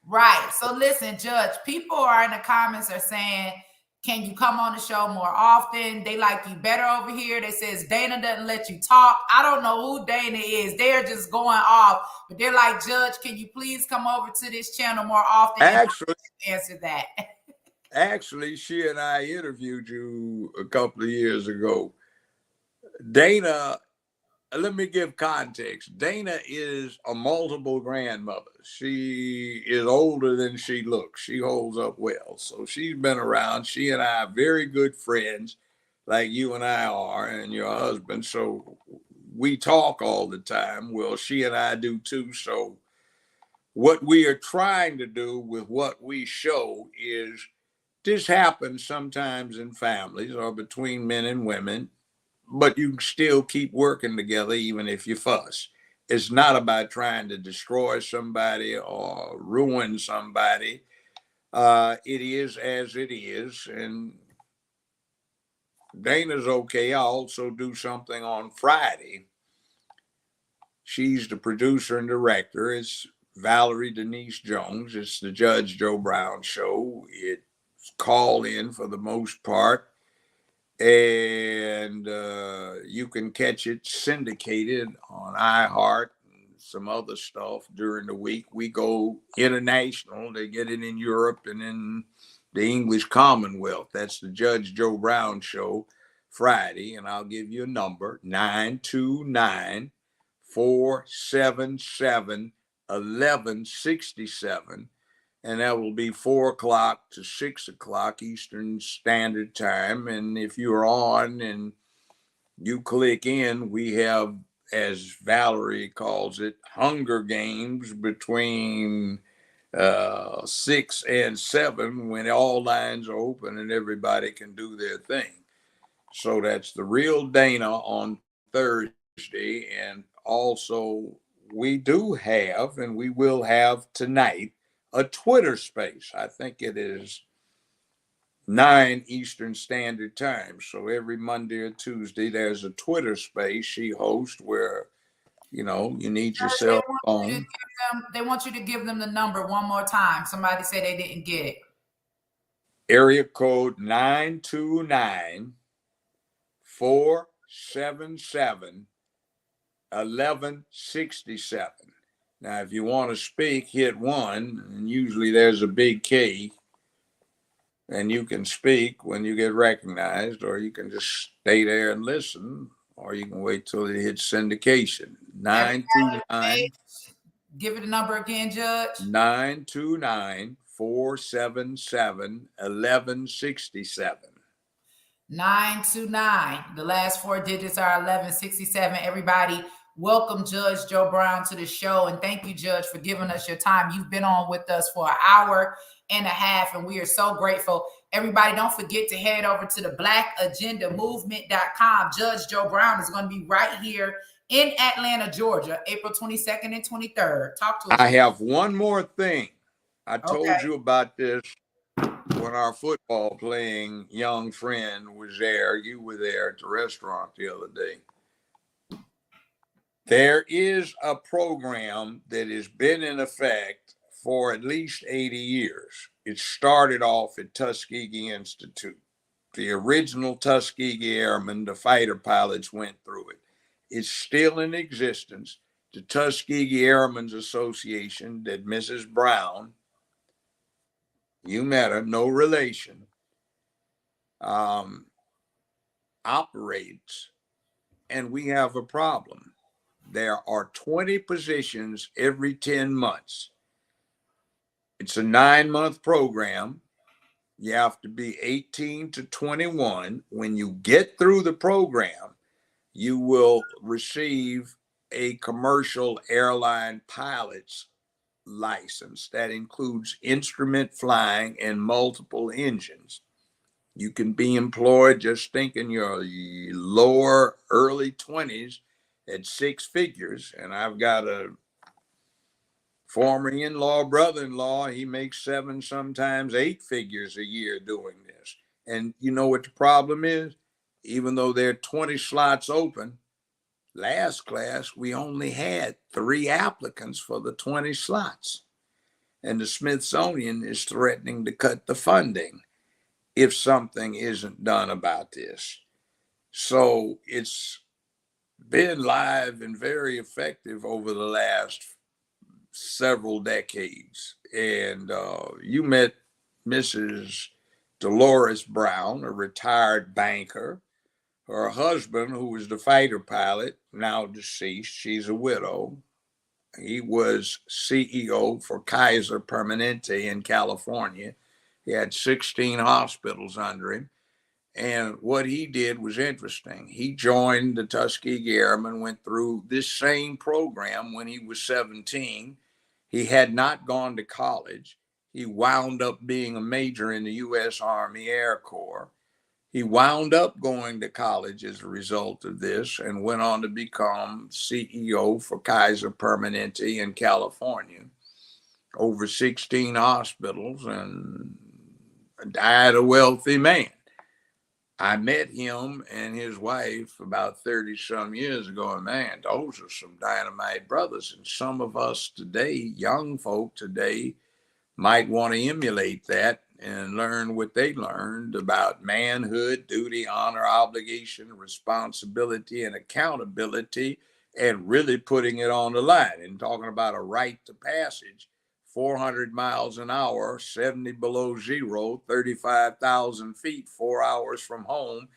Right. So listen, Judge, people are in the comments are saying, can you come on the show more often? They like you better over here. They says Dana doesn't let you talk. I don't know who Dana is. They're just going off. But they're like, Judge, can you please come over to this channel more often? Actually, answer that. Actually, she and I interviewed you a couple of years ago. Dana, let me give context. Dana is a multiple grandmother. She is older than she looks. She holds up well. So she's been around. She and I are very good friends, like you and I are, and your husband. So we talk all the time. Well, she and I do too. So what we are trying to do with what we show is, this happens sometimes in families or between men and women, but you can still keep working together even if you fuss. It's not about trying to destroy somebody or ruin somebody. It is as it is. And Dana's okay. I also do something on Friday. She's the producer and director. It's Valerie Denise Jones. It's the Judge Joe Brown show. It's call in for the most part. And you can catch it syndicated on iHeart and some other stuff during the week. We go international. They get it in Europe and in the English Commonwealth. That's the Judge Joe Brown show Friday. And I'll give you a number, 929-477-1167. And that will be 4 o'clock to 6 o'clock Eastern Standard Time. And if you're on and you click in, we have, as Valerie calls it, Hunger Games between 6 and 7, when all lines are open and everybody can do their thing. So that's The Real Dana on Thursday. And also we do have, and we will have tonight, a Twitter space. I think it is 9 Eastern Standard Time. So every Monday or Tuesday, there's a Twitter space she hosts where, you need your cell phone. They want you to give them the number one more time. Somebody said they didn't get it. Area code 929-477-1167. Now, if you want to speak, hit 1, and usually there's a big key, and you can speak when you get recognized, or you can just stay there and listen, or you can wait till it hits syndication. 929. Give it a number again, Judge. 929-477-1167. 929. The last 4 digits are 1167. Everybody, welcome Judge Joe Brown to the show. And thank you, Judge, for giving us your time. You've been on with us for an hour and a half, and we are so grateful. Everybody, don't forget to head over to the blackagendamovement.com. Judge Joe Brown is going to be right here in Atlanta, Georgia, April 22nd and 23rd. Talk to us. I have one more thing. I told you about this when our football playing young friend was there. You were there at the restaurant the other day. There is a program that has been in effect for at least 80 years. It started off at Tuskegee Institute. The original Tuskegee Airmen, the fighter pilots, went through it. It's still in existence. The Tuskegee Airmen's Association that Mrs. Brown, you met her, no relation, operates, and we have a problem. There are 20 positions every 10 months. It's a 9-month program. You have to be 18 to 21. When you get through the program, you will receive a commercial airline pilot's license that includes instrument flying and multiple engines. You can be employed, just think, in your lower early 20s at 6 figures. And I've got a former in-law, brother-in-law, he makes 7, sometimes 8 figures a year doing this. And you know what the problem is? Even though there are 20 slots open, last class, we only had 3 applicants for the 20 slots. And the Smithsonian is threatening to cut the funding if something isn't done about this. So it's been live and very effective over the last several decades. And you met Mrs. Dolores Brown, a retired banker. Her husband, who was the fighter pilot, now deceased, she's a widow. He was CEO for Kaiser Permanente in California. He had 16 hospitals under him. And what he did was interesting. He joined the Tuskegee Airmen, went through this same program when he was 17. He had not gone to college. He wound up being a major in the U.S. Army Air Corps. He wound up going to college as a result of this and went on to become CEO for Kaiser Permanente in California, over 16 hospitals, and died a wealthy man. I met him and his wife about 30 some years ago, and man, those are some dynamite brothers. And some of us today, young folk today, might want to emulate that and learn what they learned about manhood, duty, honor, obligation, responsibility, and accountability, and really putting it on the line and talking about a rite to passage, 400 miles an hour, 70 below zero, 35,000 feet, 4 hours from home,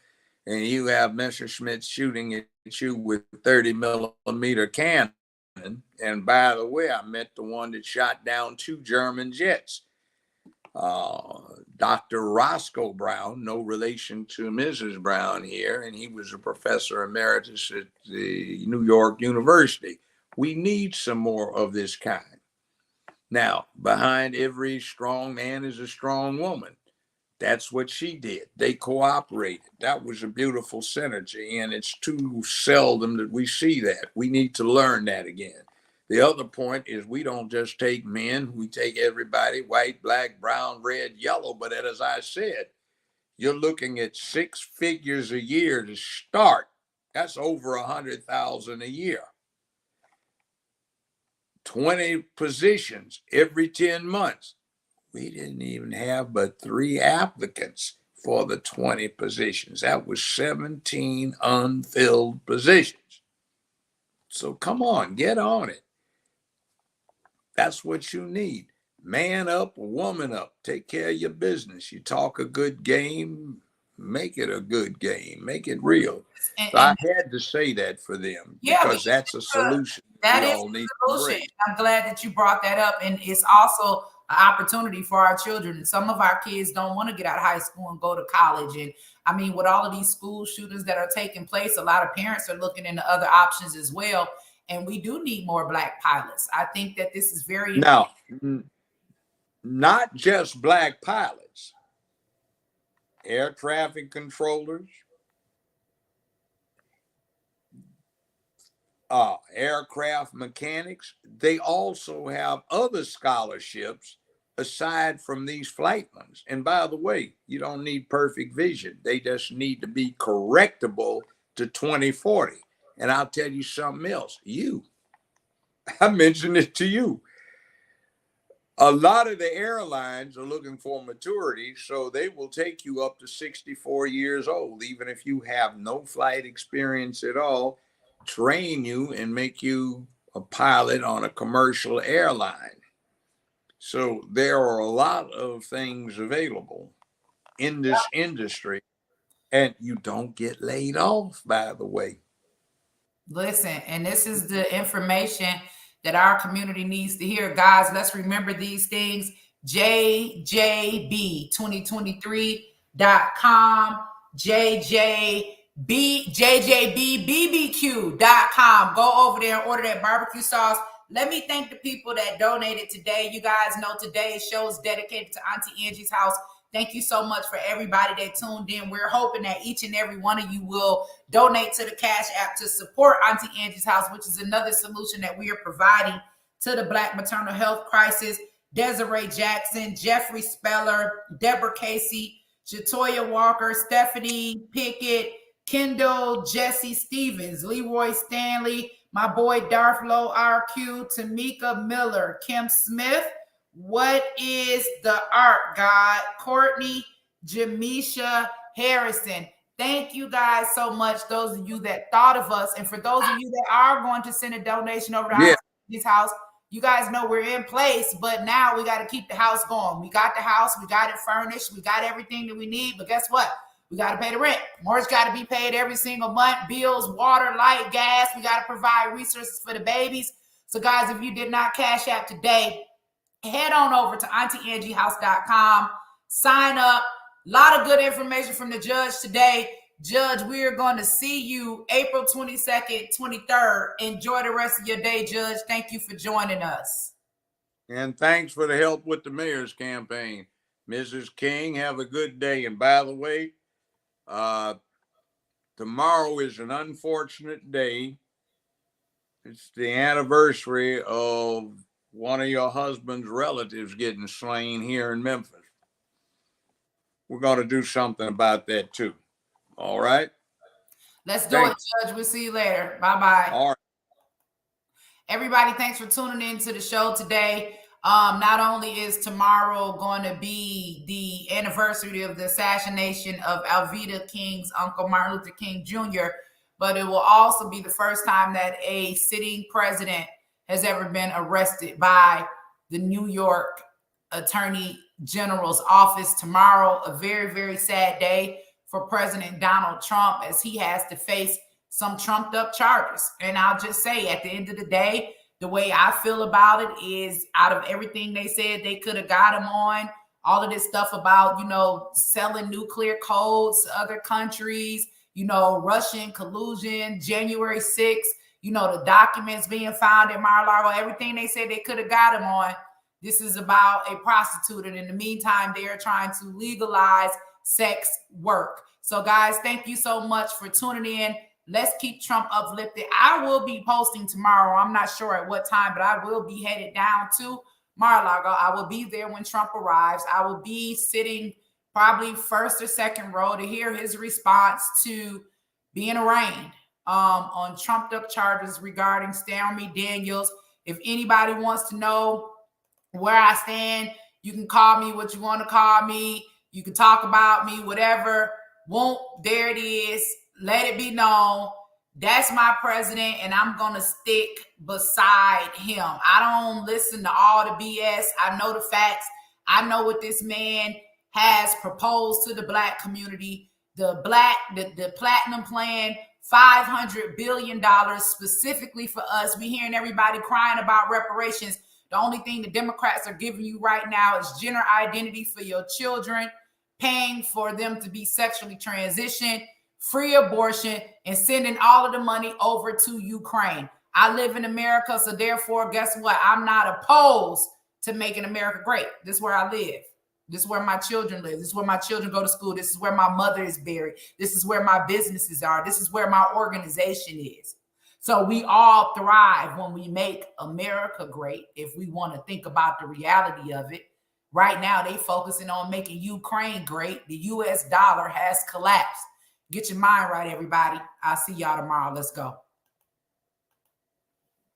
and you have Messerschmitt shooting at you with 30 millimeter cannon. And by the way, I met the one that shot down 2 German jets. Dr. Roscoe Brown, no relation to Mrs. Brown here, and he was a professor emeritus at the New York University. We need some more of this kind. Now, behind every strong man is a strong woman. That's what she did. They cooperated. That was a beautiful synergy, and it's too seldom that we see that. We need to learn that again. The other point is we don't just take men, we take everybody, white, black, brown, red, yellow. But as I said, you're looking at 6 figures a year to start. That's over 100,000 a year. 20 positions every 10 months. We didn't even have but 3 applicants for the 20 positions. That was 17 unfilled positions. So come on, get on it. That's what you need. Man up, woman up. Take care of your business. You talk a good game, make it a good game, make it real. And, So I had to say that for them because that's a solution that we is all need the to solution. bring. I'm glad that you brought that up. And it's also an opportunity for our children. Some of our kids don't want to get out of high school and go to college. And I mean, with all of these school shootings that are taking place, a lot of parents are looking into other options as well. And we do need more Black pilots. I think that this is very Now, not just Black pilots, air traffic controllers, aircraft mechanics. They also have other scholarships aside from these flight ones. And by the way, you don't need perfect vision. They just need to be correctable to 2040. And I'll tell you something else. I mentioned it to you. A lot of the airlines are looking for maturity, so they will take you up to 64 years old, even if you have no flight experience at all, train you and make you a pilot on a commercial airline. So there are a lot of things available in this industry, and you don't get laid off, by the way. Listen, and this is the information that our community needs to hear. Guys, let's remember these things. JJB2023.com, JJBBBQ.com. Go over there and order that barbecue sauce. Let me thank the people that donated today. You guys know today's show is dedicated to Auntie Angie's house. Thank you so much for everybody that tuned in. We're hoping that each and every one of you will donate to the Cash App to support Auntie Angie's house, which is another solution that we are providing to the Black maternal health crisis. Desiree Jackson, Jeffrey Speller, Deborah Casey, Shatoya Walker, Stephanie Pickett, Kendall, Jesse Stevens, Leroy Stanley, my boy Darth Low RQ, Tamika Miller, Kim Smith, What is the art, God? Courtney, Jamisha Harrison. Thank you guys so much. Those of you that thought of us, and for those of you that are going to send a donation over to this house, you guys know we're in place, but now we got to keep the house going. We got the house, we got it furnished, we got everything that we need, but guess what? We got to pay the rent. Mortgage got to be paid every single month. Bills, water, light, gas. We got to provide resources for the babies. So guys, if you did not Cash App today, head on over to AuntieAngieHouse.com. Sign up. A lot of good information from the judge today. Judge, we are going to see you April 22nd, 23rd. Enjoy the rest of your day, Judge. Thank you for joining us. And thanks for the help with the mayor's campaign. Mrs. King, have a good day. And by the way, tomorrow is an unfortunate day. It's the anniversary of one of your husband's relatives getting slain here in Memphis. We're going to do something about that too. All right? Let's do it, Judge. We'll see you later. Bye-bye. All right. Everybody, thanks for tuning in to the show today. Not only is tomorrow going to be the anniversary of the assassination of Alveda King's uncle, Martin Luther King Jr., but it will also be the first time that a sitting president has ever been arrested by the New York Attorney General's office. Tomorrow, a very, very sad day for President Donald Trump, as he has to face some trumped up charges. And I'll just say, at the end of the day, the way I feel about it is, out of everything they said they could have got him on, all of this stuff about, selling nuclear codes to other countries, Russian collusion, January 6th, the documents being found at Mar-a-Lago, everything they said they could have got him on. This is about a prostitute. And in the meantime, they are trying to legalize sex work. So guys, thank you so much for tuning in. Let's keep Trump uplifted. I will be posting tomorrow. I'm not sure at what time, but I will be headed down to Mar-a-Lago. I will be there when Trump arrives. I will be sitting probably first or second row to hear his response to being arraigned on trumped up charges regarding Stormy Daniels. If anybody wants to know where I stand, you can call me what you want to call me. You can talk about me, whatever. There it is. Let it be known. That's my president, and I'm going to stick beside him. I don't listen to all the BS. I know the facts. I know what this man has proposed to the Black community. The platinum plan, $500 billion specifically for us. We hearing everybody crying about reparations. The only thing the Democrats are giving you right now is gender identity for your children, paying for them to be sexually transitioned, free abortion, and sending all of the money over to Ukraine. I live in America, so therefore, guess what? I'm not opposed to making America great. This is where I live. This is where my children live. This is where my children go to school. This is where my mother is buried. This is where my businesses are. This is where my organization is. So we all thrive when we make America great, if we want to think about the reality of it. Right now, they focusing on making Ukraine great. The US dollar has collapsed. Get your mind right, everybody. I'll see y'all tomorrow. Let's go.